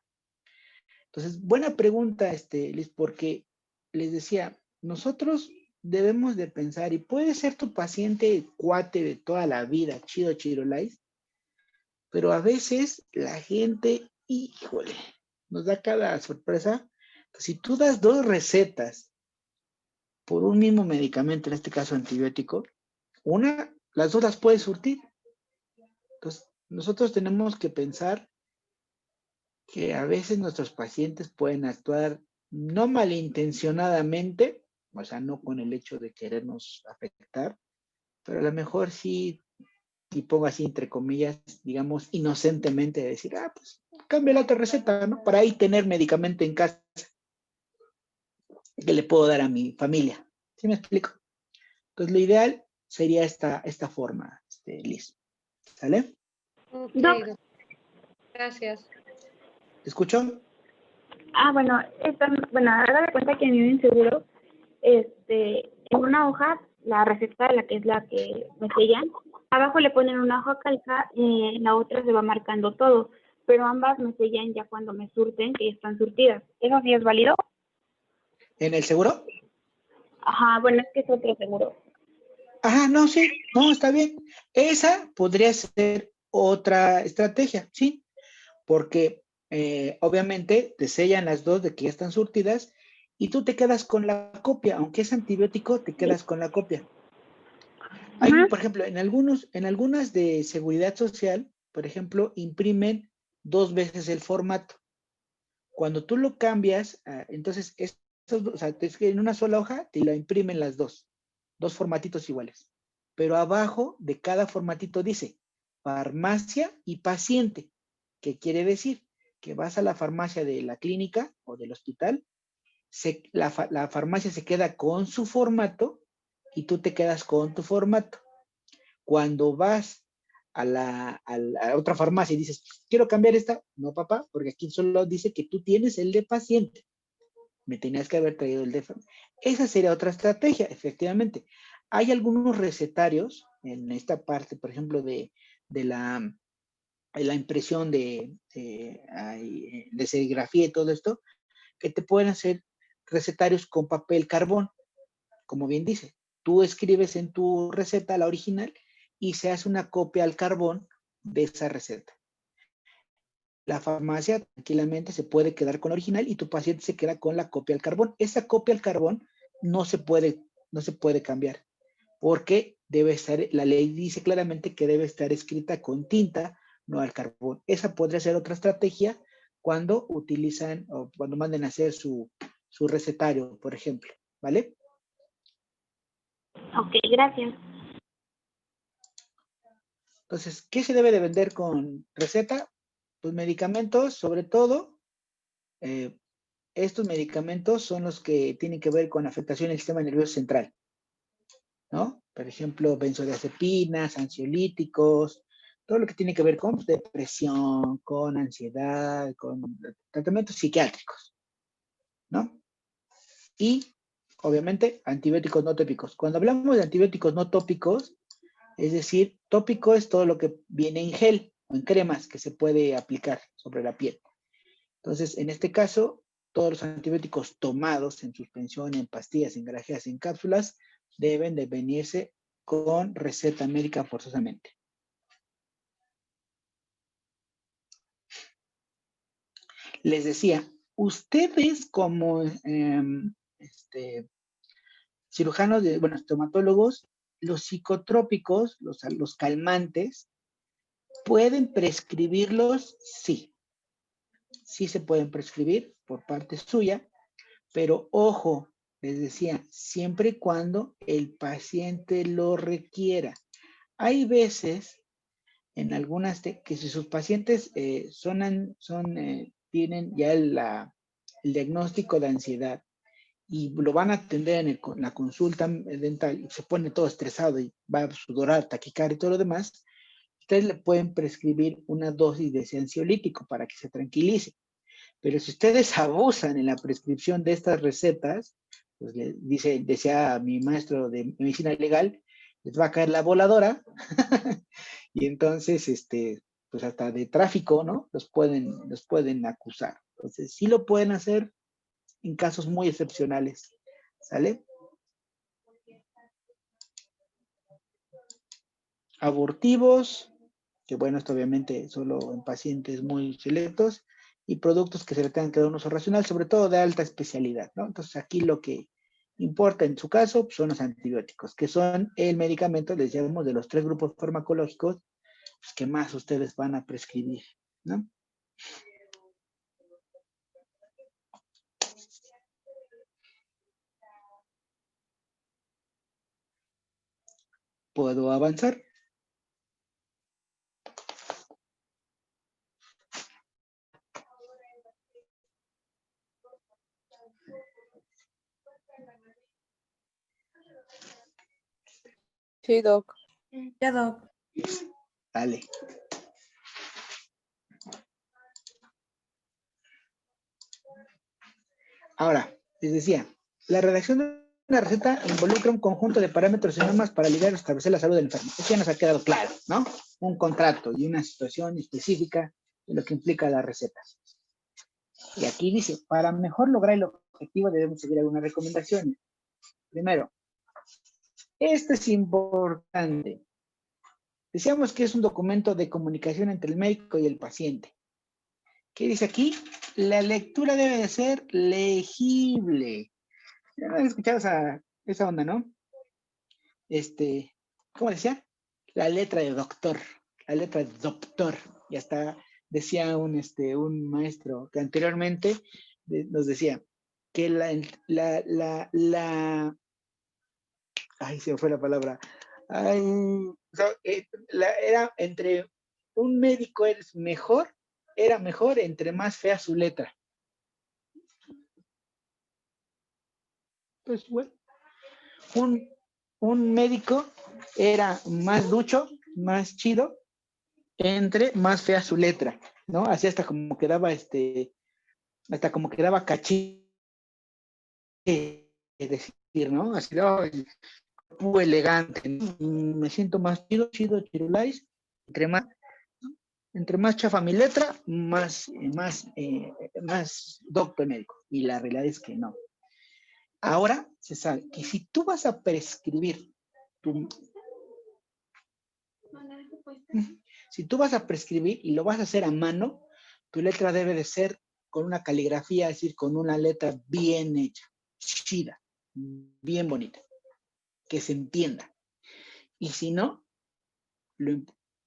Entonces, buena pregunta, Liz, porque les decía, nosotros debemos de pensar, y puede ser tu paciente cuate de toda la vida, chido chirolais, pero a veces la gente, híjole, nos da cada sorpresa. Si tú das 2 recetas por un mismo medicamento, en este caso antibiótico, las 2 las puedes surtir. Entonces, nosotros tenemos que pensar que a veces nuestros pacientes pueden actuar no malintencionadamente, o sea, no con el hecho de querernos afectar, pero a lo mejor sí, y pongo así entre comillas, digamos, inocentemente decir, pues cambia la otra receta, ¿no? Para ahí tener medicamento en casa que le puedo dar a mi familia. ¿Sí me explico? Entonces, lo ideal sería esta forma, Liz. ¿Sale? Ok, Doc. doctor. Gracias. ¿Te escucho? Bueno, haga de cuenta que en mi inseguro, en una hoja, la receta, la que es la que me sellan, abajo le ponen una hoja calca y en la otra se va marcando todo, pero ambas me sellan ya cuando me surten, que ya están surtidas. ¿Eso sí es válido? ¿En el seguro? Ajá, bueno, es que es otro seguro. Ajá, no, sí, no, está bien. Esa podría ser otra estrategia, sí, porque obviamente te sellan las 2 de que ya están surtidas y tú te quedas con la copia, aunque es antibiótico, te quedas con la copia. Hay, por ejemplo, en algunas de seguridad social, por ejemplo, imprimen 2 veces el formato. Cuando tú lo cambias, entonces, o sea, en una sola hoja te la imprimen las 2 formatitos iguales. Pero abajo de cada formatito dice farmacia y paciente. ¿Qué quiere decir? Que vas a la farmacia de la clínica o del hospital, la farmacia se queda con su formato y tú te quedas con tu formato. Cuando vas a la otra farmacia y dices, quiero cambiar esta, no, papá, porque aquí solo dice que tú tienes el de paciente. Me tenías que haber traído el de farmacia. Esa sería otra estrategia, efectivamente. Hay algunos recetarios en esta parte, por ejemplo, de la impresión de serigrafía y todo esto, que te pueden hacer recetarios con papel carbón, como bien dice. Tú escribes en tu receta la original y se hace una copia al carbón de esa receta. La farmacia tranquilamente se puede quedar con la original y tu paciente se queda con la copia al carbón. Esa copia al carbón no se puede cambiar porque debe estar, la ley dice claramente que debe estar escrita con tinta, no al carbón. Esa podría ser otra estrategia cuando utilizan o cuando manden a hacer su recetario, por ejemplo, ¿vale? Ok, gracias. Entonces, ¿qué se debe de vender con receta? Pues medicamentos, sobre todo, estos medicamentos son los que tienen que ver con afectación del sistema nervioso central, ¿no? Por ejemplo, benzodiazepinas, ansiolíticos, todo lo que tiene que ver con depresión, con ansiedad, con tratamientos psiquiátricos. ¿no? Y, obviamente, antibióticos no tópicos. Cuando hablamos de antibióticos no tópicos, es decir, tópico es todo lo que viene en gel o en cremas que se puede aplicar sobre la piel. Entonces, en este caso, todos los antibióticos tomados en suspensión, en pastillas, en grajeas, en cápsulas, deben de venirse con receta médica forzosamente. Les decía, ustedes como cirujanos, estomatólogos, los psicotrópicos, los calmantes, ¿pueden prescribirlos? Sí. Sí se pueden prescribir por parte suya, pero ojo, les decía, siempre y cuando el paciente lo requiera. Hay veces, en algunas, que si sus pacientes tienen ya el diagnóstico de ansiedad y lo van a atender en la consulta dental y se pone todo estresado y va a sudorar, taquicardia y todo lo demás, ustedes le pueden prescribir una dosis de ese ansiolítico para que se tranquilice. Pero si ustedes abusan en la prescripción de estas recetas, pues decía mi maestro de medicina legal, les va a caer la voladora y entonces, pues hasta de tráfico, ¿no? Los pueden acusar. Entonces, sí lo pueden hacer en casos muy excepcionales, ¿sale? Abortivos, que bueno, esto obviamente solo en pacientes muy selectos, y productos que se le tengan que dar un uso racional, sobre todo de alta especialidad, ¿no? Entonces aquí lo que importa en su caso son los antibióticos, que son el medicamento, les llamamos, de los 3 grupos farmacológicos, pues, que más ustedes van a prescribir, ¿no? ¿Puedo avanzar? Sí, Doc. Ya, Doc. Dale. Ahora, les decía, la redacción de una receta involucra un conjunto de parámetros y normas para lidiar o establecer la salud del enfermo. Eso ya nos ha quedado claro, ¿no? Un contrato y una situación específica de lo que implica la receta. Y aquí dice, para mejor lograr el objetivo debemos seguir algunas recomendaciones. Primero, esto es importante. Decíamos que es un documento de comunicación entre el médico y el paciente. ¿Qué dice aquí? La lectura debe de ser legible. Ya han escuchado esa onda, ¿no? ¿Cómo decía? La letra de doctor. La letra de doctor. Y hasta decía un maestro que anteriormente nos decía que ay, se me fue la palabra. Ay, o sea, era entre un médico era mejor entre más fea su letra. Pues bueno, un médico era más ducho, más chido, entre más fea su letra, ¿no? Así hasta como quedaba caché decir, ¿no? Así, muy elegante, ¿no? Me siento más chido, chirulais, entre más chafa mi letra, más doctor médico. Y la realidad es que no. Ahora se sabe que si tú vas a prescribir si tú vas a prescribir y lo vas a hacer a mano, tu letra debe de ser con una caligrafía, es decir, con una letra bien hecha, chida, bien bonita, que se entienda. Y si no,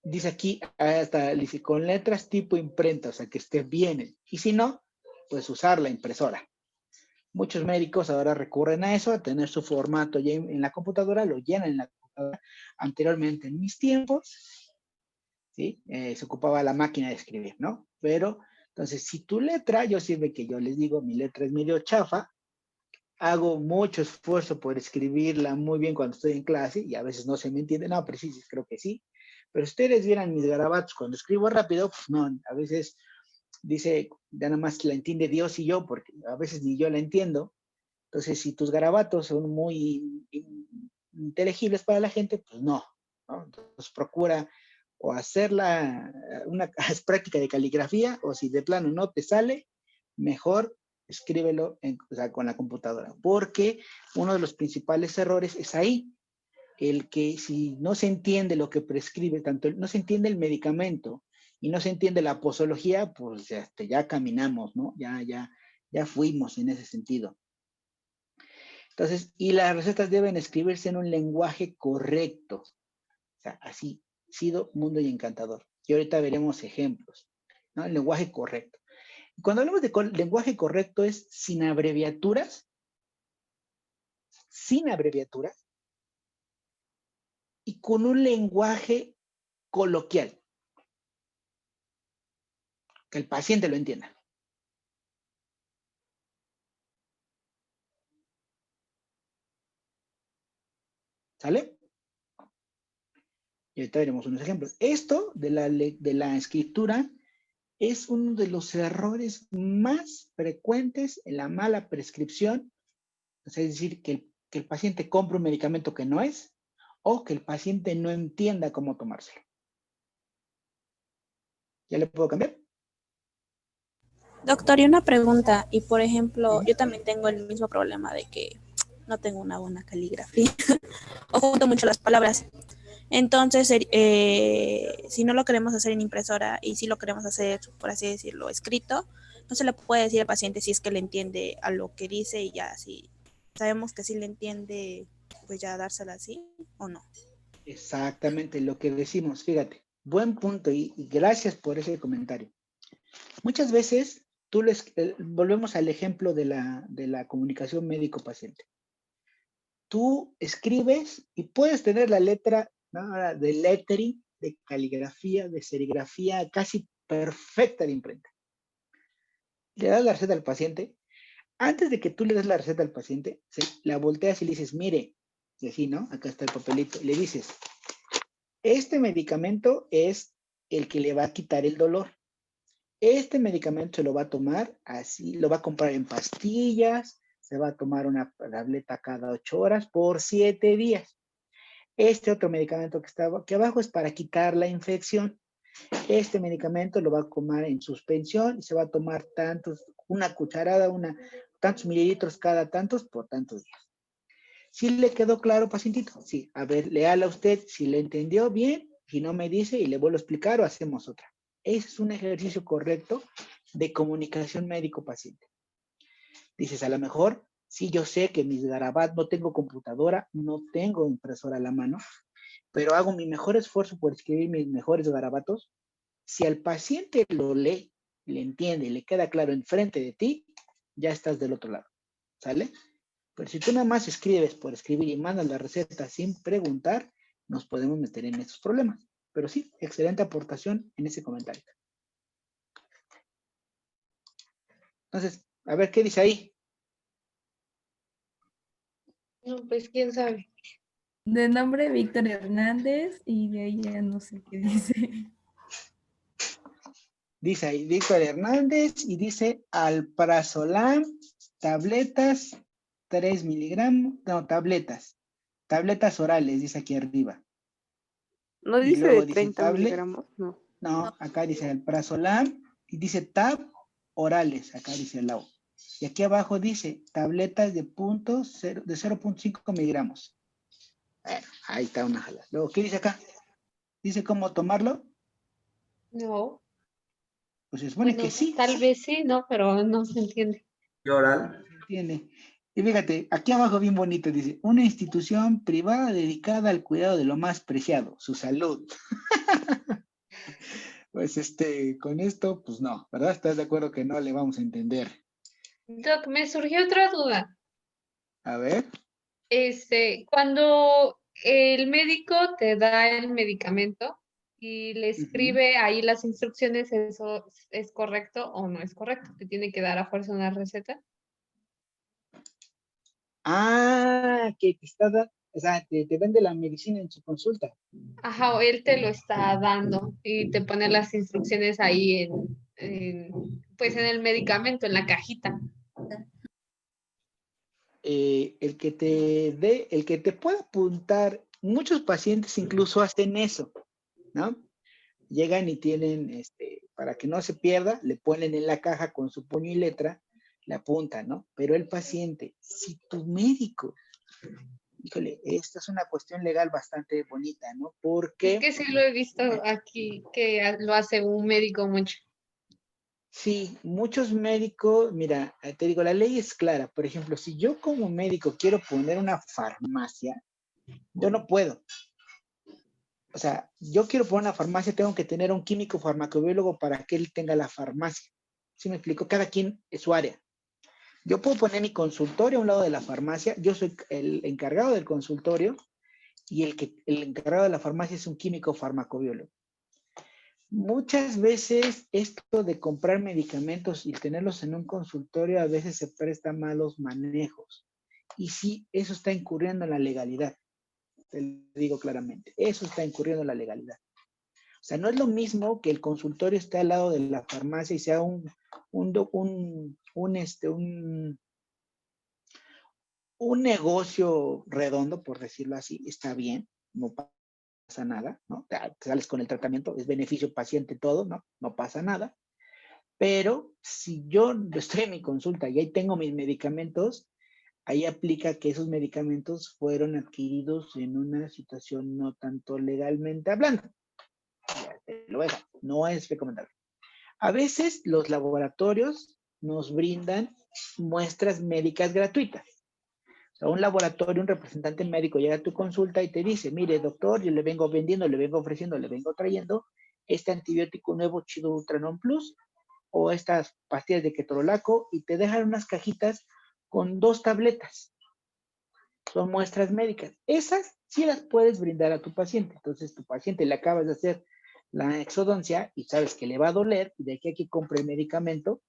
dice aquí, hasta dice, con letras tipo imprenta, o sea, que esté bien. Y si no, pues usar la impresora. Muchos médicos ahora recurren a eso, a tener su formato ya en la computadora, lo llenan en la computadora. Anteriormente, en mis tiempos, ¿sí? Se ocupaba la máquina de escribir, ¿no? Pero, entonces, si tu letra, yo siempre que yo les digo, mi letra es medio chafa, hago mucho esfuerzo por escribirla muy bien cuando estoy en clase y a veces no se me entiende, no, pero sí, creo que sí. Pero ustedes vieran mis garabatos cuando escribo rápido, pues no, a veces dice, ya nada más la entiende Dios y yo, porque a veces ni yo la entiendo. Entonces, si tus garabatos son muy inteligibles para la gente, pues no, ¿no? Entonces procura o hacerla una práctica de caligrafía, o si de plano no te sale, mejor escríbelo o sea, con la computadora, porque uno de los principales errores es ahí, el que si no se entiende lo que prescribe, tanto no se entiende el medicamento y no se entiende la posología, pues ya caminamos, ¿no? Ya fuimos en ese sentido. Entonces, y las recetas deben escribirse en un lenguaje correcto. O sea, así, sido, mundo y encantador. Y ahorita veremos ejemplos, ¿no? El lenguaje correcto. Cuando hablamos de lenguaje correcto es sin abreviaturas y con un lenguaje coloquial, que el paciente lo entienda. ¿Sale? Y ahorita veremos unos ejemplos. Esto de la escritura es uno de los errores más frecuentes en la mala prescripción. O sea, es decir, que el paciente compre un medicamento que no es, o que el paciente no entienda cómo tomárselo. ¿Ya le puedo cambiar? Doctor, y una pregunta, y por ejemplo, yo también tengo el mismo problema de que no tengo una buena caligrafía o junto mucho las palabras. Entonces, si no lo queremos hacer en impresora y si lo queremos hacer, por así decirlo, escrito, no se le puede decir al paciente si es que le entiende a lo que dice y ya, si sabemos que sí le entiende, pues ya dársela así o no. Exactamente lo que decimos, fíjate. Buen punto y gracias por ese comentario. Muchas veces, volvemos al ejemplo de la comunicación médico-paciente. Tú escribes y puedes tener la letra, ¿no?, de lettering, de caligrafía, de serigrafía casi perfecta de imprenta. Le das la receta al paciente. Antes de que tú le des la receta al paciente, la volteas y le dices, mire, y así, ¿no? Acá está el papelito. Y le dices, este medicamento es el que le va a quitar el dolor. Este medicamento se lo va a tomar así, lo va a comprar en pastillas, se va a tomar una tableta cada 8 horas por 7 días. Este otro medicamento que está aquí abajo es para quitar la infección. Este medicamento lo va a tomar en suspensión y se va a tomar una cucharada, tantos mililitros cada tantos por tantos días. ¿Sí le quedó claro, pacientito? Sí. A ver, léala usted, si le entendió bien, si no me dice y le vuelvo a explicar o hacemos otra. Ese es un ejercicio correcto de comunicación médico-paciente. Dices, a lo mejor, sí, yo sé que mis garabatos, no tengo computadora, no tengo impresora a la mano, pero hago mi mejor esfuerzo por escribir mis mejores garabatos. Si al paciente lo lee, le entiende, le queda claro enfrente de ti, ya estás del otro lado. ¿Sale? Pero si tú nada más escribes por escribir y mandas la receta sin preguntar, nos podemos meter en esos problemas. Pero sí, excelente aportación en ese comentario. Entonces, a ver, ¿qué dice ahí? No, pues quién sabe. De nombre Víctor Hernández y de ahí ya no sé qué dice. Dice ahí Víctor Hernández y dice alprazolam, tabletas, 3 miligramos, no, tabletas orales, dice aquí arriba. ¿No Y dice luego de dice 30 miligramos? No. No, acá dice alprazolam y dice tab orales, acá dice el lado. Y aquí abajo dice tabletas de 0.5 miligramos. Bueno, ahí está una jala. Luego, ¿qué dice acá? ¿Dice cómo tomarlo? No. Pues se supone Bueno, que sí. tal vez sí, ¿no? Pero no se entiende. ¿Y oral? Se entiende. Y fíjate, aquí abajo bien bonito dice, una institución privada dedicada al cuidado de lo más preciado, su salud. Pues con esto, pues no, ¿verdad? ¿Estás de acuerdo que no le vamos a entender? Doc, me surgió otra duda. A ver. Cuando el médico te da el medicamento y le escribe ahí las instrucciones, ¿eso es correcto o no es correcto? ¿Te tiene que dar a fuerza una receta? Ah, que te está dando, o sea, te vende la medicina en su consulta. Ajá, o él te lo está dando y te pone las instrucciones ahí pues en el medicamento, en la cajita. El que te pueda apuntar, muchos pacientes incluso hacen eso, ¿no? Llegan y tienen, para que no se pierda, le ponen en la caja con su puño y letra, le apuntan, ¿no? Pero el paciente, si tu médico, híjole, esta es una cuestión legal bastante bonita, ¿no? Es Porque que sí lo he visto aquí, que lo hace un médico mucho. sí, muchos médicos, mira, te digo, la ley es clara. Por ejemplo, si yo como médico quiero poner una farmacia, yo no puedo. O sea, yo quiero poner una farmacia, tengo que tener un químico farmacobiólogo para que él tenga la farmacia. ¿Sí me explico? Cada quien es su área. Yo puedo poner mi consultorio a un lado de la farmacia, yo soy el encargado del consultorio y el encargado de la farmacia es un químico farmacobiólogo. Muchas veces esto de comprar medicamentos y tenerlos en un consultorio a veces se presta a malos manejos. Y sí, eso está incurriendo en la legalidad. Te lo digo claramente, eso está incurriendo en la legalidad. O sea, no es lo mismo que el consultorio esté al lado de la farmacia y sea un negocio redondo, por decirlo así, está bien, no pasa nada, ¿no? Te sales con el tratamiento, es beneficio paciente todo, ¿no? No pasa nada. Pero si yo estoy en mi consulta y ahí tengo mis medicamentos, ahí aplica que esos medicamentos fueron adquiridos en una situación no tanto legalmente hablando. Luego, no es recomendable. A veces los laboratorios nos brindan muestras médicas gratuitas. O sea, un laboratorio, un representante médico llega a tu consulta y te dice, mire, doctor, yo le vengo vendiendo, le vengo ofreciendo, le vengo trayendo este antibiótico nuevo Chido Ultranon Plus o estas pastillas de ketorolaco y te dejan unas cajitas con 2 tabletas. Son muestras médicas. Esas sí las puedes brindar a tu paciente. Entonces, tu paciente le acabas de hacer la exodoncia y sabes que le va a doler y de aquí a que compre el medicamento,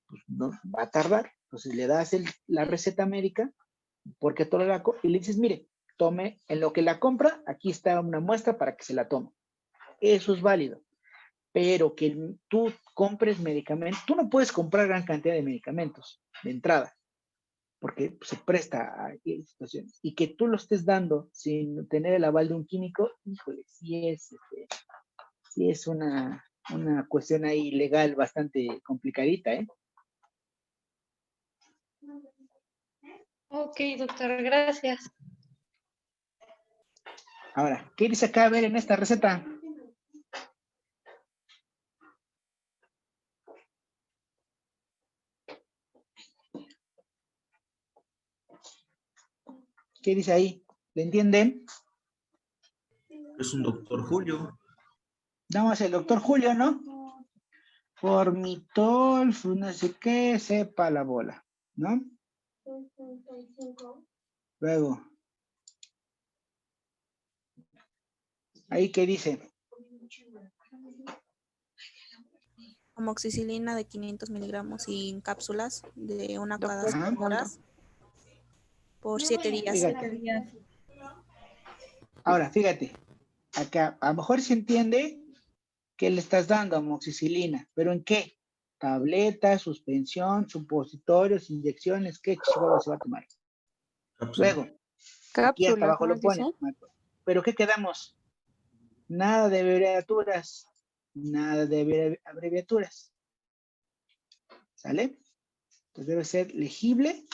pues no va a tardar. Entonces, le das la receta médica por ketorolaco y le dices, mire, tome en lo que la compra, aquí está una muestra para que se la tome. Eso es válido. Pero que tú compres medicamentos, tú no puedes comprar gran cantidad de medicamentos de entrada, porque se presta a situaciones. Y que tú lo estés dando sin tener el aval de un químico, híjole, sí es una cuestión ahí legal bastante complicadita, ¿eh? Ok, doctor, gracias. Ahora, ¿qué dice acá a ver en esta receta? ¿Qué dice ahí? ¿Le entienden? Es un doctor Julio. Damos el doctor Julio, ¿no? Formitol, no sé qué, sepa la bola, ¿no? Luego, ¿ahí qué dice? Amoxicilina de 500 miligramos sin cápsulas de una cada Doctor 6 Fernando. horas por 7 días. Fíjate. Ahora, fíjate, acá a lo mejor se entiende que le estás dando amoxicilina, pero ¿en qué? Tabletas, suspensión, supositorios, inyecciones, ¿qué chihuahua se va a tomar? Cápsula. Luego, aquí hasta Cápsulas, abajo ¿no lo pone. dice? ¿Pero qué quedamos? Nada de abreviaturas. Nada de abreviaturas. ¿Sale? Entonces debe ser legible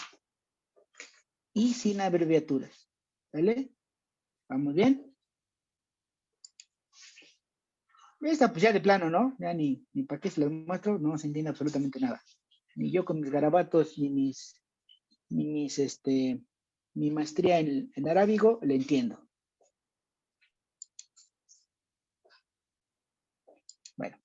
y sin abreviaturas. ¿Sale? ¿Vamos bien? Esta pues ya de plano, ¿no? Ya ni para qué se las muestro, no se entiende absolutamente nada. Ni yo con mis garabatos, ni mi maestría en arábigo, le entiendo. Bueno,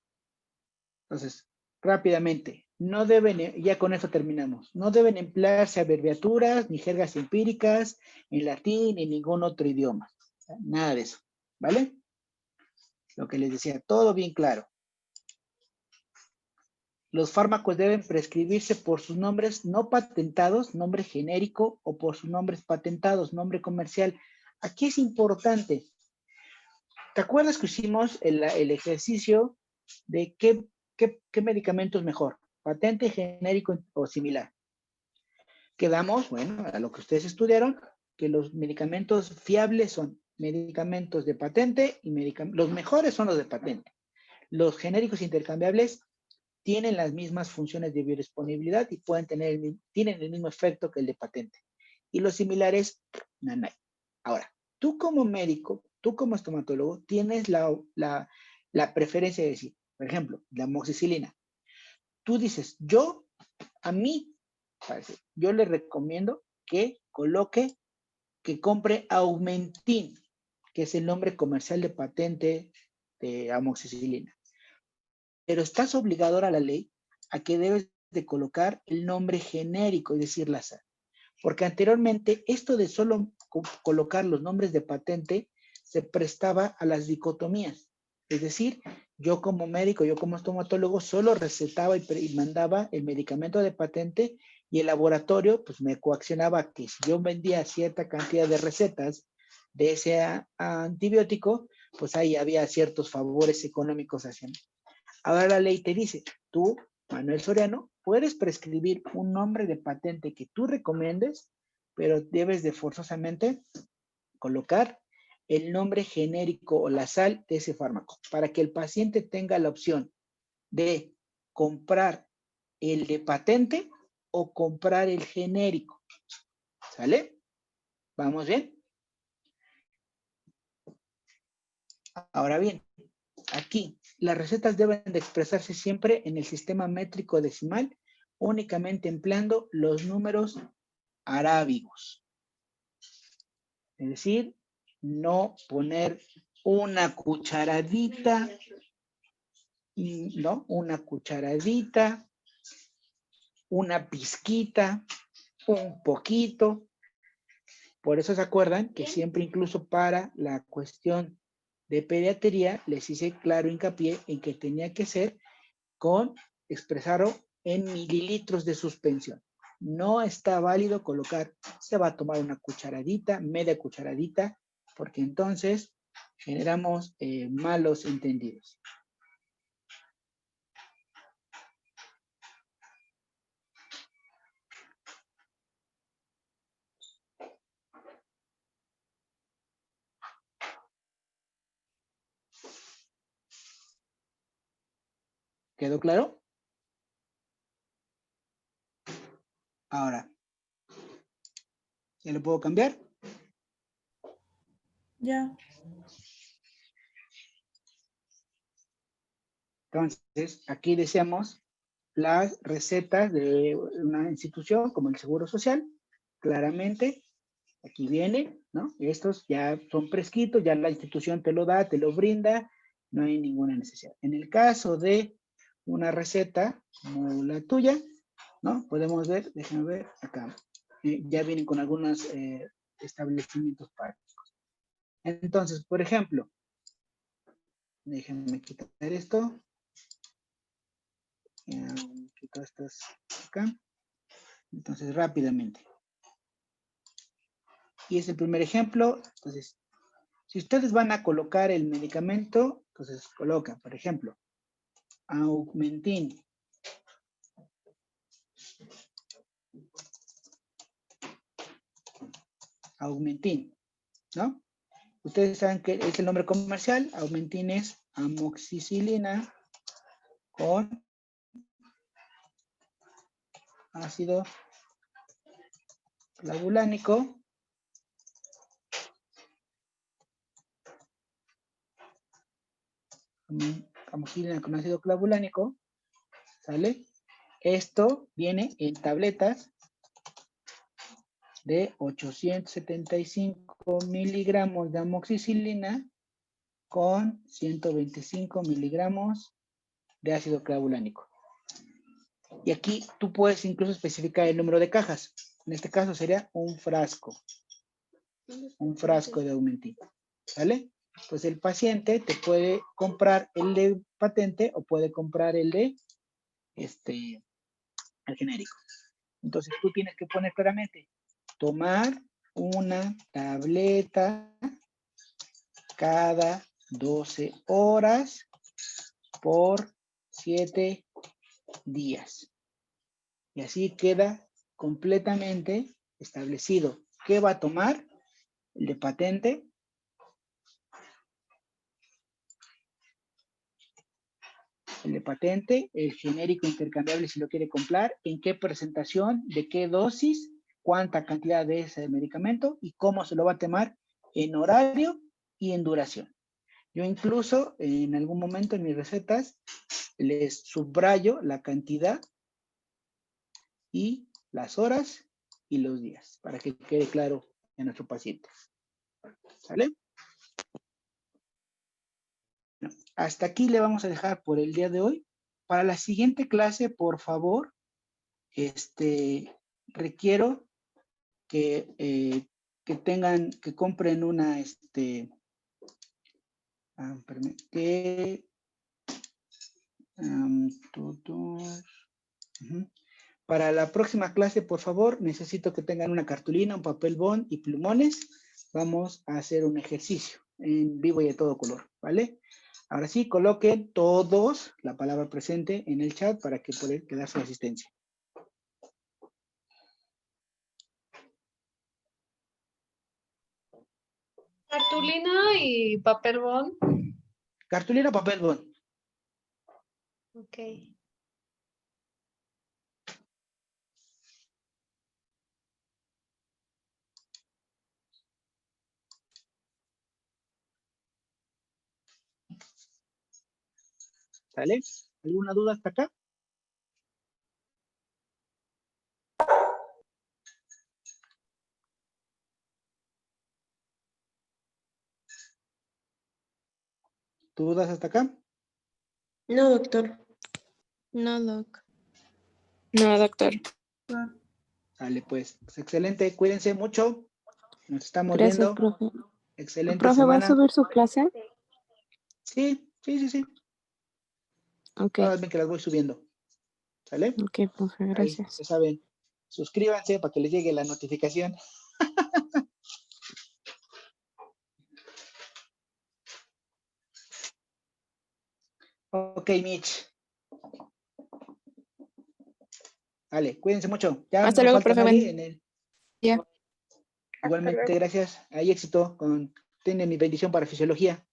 entonces, rápidamente, no deben, ya con esto terminamos, no deben emplearse abreviaturas ni jergas empíricas en latín ni en ningún otro idioma. O sea, nada de eso, ¿vale? Lo que les decía, todo bien claro. Los fármacos deben prescribirse por sus nombres no patentados, nombre genérico, o por sus nombres patentados, nombre comercial. Aquí es importante. ¿Te acuerdas que hicimos el ejercicio de qué ¿qué medicamento es mejor? ¿Patente, genérico o similar? Quedamos, bueno, a lo que ustedes estudiaron, que los medicamentos fiables son medicamentos de patente y los mejores son los de patente. Los genéricos intercambiables tienen las mismas funciones de biodisponibilidad y tienen el mismo efecto que el de patente. Y los similares, nanay. Ahora, tú como médico, tú como estomatólogo, tienes la preferencia de decir, por ejemplo, la amoxicilina. Tú dices, yo le recomiendo que compre Augmentin, que es el nombre comercial de patente de amoxicilina. Pero estás obligado a la ley a que debes de colocar el nombre genérico, es decir, la sal. Porque anteriormente esto de solo colocar los nombres de patente se prestaba a las dicotomías. Es decir, yo como médico, yo como estomatólogo, solo recetaba y mandaba el medicamento de patente y el laboratorio pues me coaccionaba que si yo vendía cierta cantidad de recetas de ese antibiótico, pues ahí había ciertos favores económicos hacia mí. Ahora la ley te dice, tú, Manuel Soriano, puedes prescribir un nombre de patente que tú recomiendes, pero debes de forzosamente colocar el nombre genérico o la sal de ese fármaco para que el paciente tenga la opción de comprar el de patente o comprar el genérico. ¿Sale? ¿Vamos bien? Ahora bien, aquí las recetas deben de expresarse siempre en el sistema métrico decimal, únicamente empleando los números arábigos. Es decir, no poner una cucharadita, ¿no? Una cucharadita, una pizquita, un poquito. Por eso se acuerdan que siempre, incluso para la cuestión de pediatría, les hice claro hincapié en que tenía que ser expresarlo en mililitros de suspensión. No está válido colocar, se va a tomar una cucharadita, media cucharadita, porque entonces generamos malos entendidos. ¿Quedó claro? Ahora, ¿ya lo puedo cambiar? Ya. Entonces, aquí deseamos las recetas de una institución como el Seguro Social, claramente, aquí viene, ¿no? Estos ya son prescritos, ya la institución te lo da, te lo brinda, no hay ninguna necesidad. En el caso de una receta como la tuya, ¿no? Podemos ver, déjenme ver acá, ya vienen con algunos establecimientos prácticos. Entonces, por ejemplo, déjenme quitar esto. Quito estas acá. Entonces, rápidamente. Y es el primer ejemplo. Entonces, si ustedes van a colocar el medicamento, entonces colocan, por ejemplo, Augmentin. Augmentin, ¿no? Ustedes saben que es el nombre comercial. Augmentin es amoxicilina con ácido clavulánico amoxicilina con ácido clavulánico, ¿sale? Esto viene en tabletas de 875 miligramos de amoxicilina con 125 miligramos de ácido clavulánico. Y aquí tú puedes incluso especificar el número de cajas. En este caso sería un frasco de Augmentin, ¿vale? Pues el paciente te puede comprar el de patente o puede comprar el de el genérico. Entonces tú tienes que poner claramente, tomar una tableta cada 12 horas por 7 días. Y así queda completamente establecido. ¿Qué va a tomar? El de patente. El de patente, el genérico intercambiable si lo quiere comprar, en qué presentación, de qué dosis, cuánta cantidad de ese medicamento y cómo se lo va a tomar en horario y en duración. Yo incluso en algún momento en mis recetas les subrayo la cantidad y las horas y los días para que quede claro en nuestro paciente. ¿Sale? Bueno, hasta aquí le vamos a dejar por el día de hoy. Para la siguiente clase, por favor, requiero que tengan, que compren una, espérame, que para la próxima clase, por favor, necesito que tengan una cartulina, un papel bond y plumones. Vamos a hacer un ejercicio en vivo y a todo color, ¿vale? Ahora sí, coloquen todos la palabra presente en el chat para que pueda quedar su asistencia. Cartulina y papel bond. Cartulina, papel bond. Ok. ¿Sale? ¿Alguna duda hasta acá? ¿Dudas hasta acá? No, doctor. No, doc. No, doctor. Sale, pues. Excelente. Cuídense mucho. Nos estamos Gracias, viendo. profe. Excelente ¿Profe va a semana. subir su clase? Sí. Ok, Todas ven que las voy subiendo. ¿Sale? ok, profe, Ahí, gracias. ya saben. Suscríbanse para que les llegue la notificación. Ok, Mitch. Vale, cuídense mucho. Ya Hasta no luego, falta profe. nadie Buen en el. día. Igualmente, gracias. Hay éxito. Tienen mi bendición para fisiología.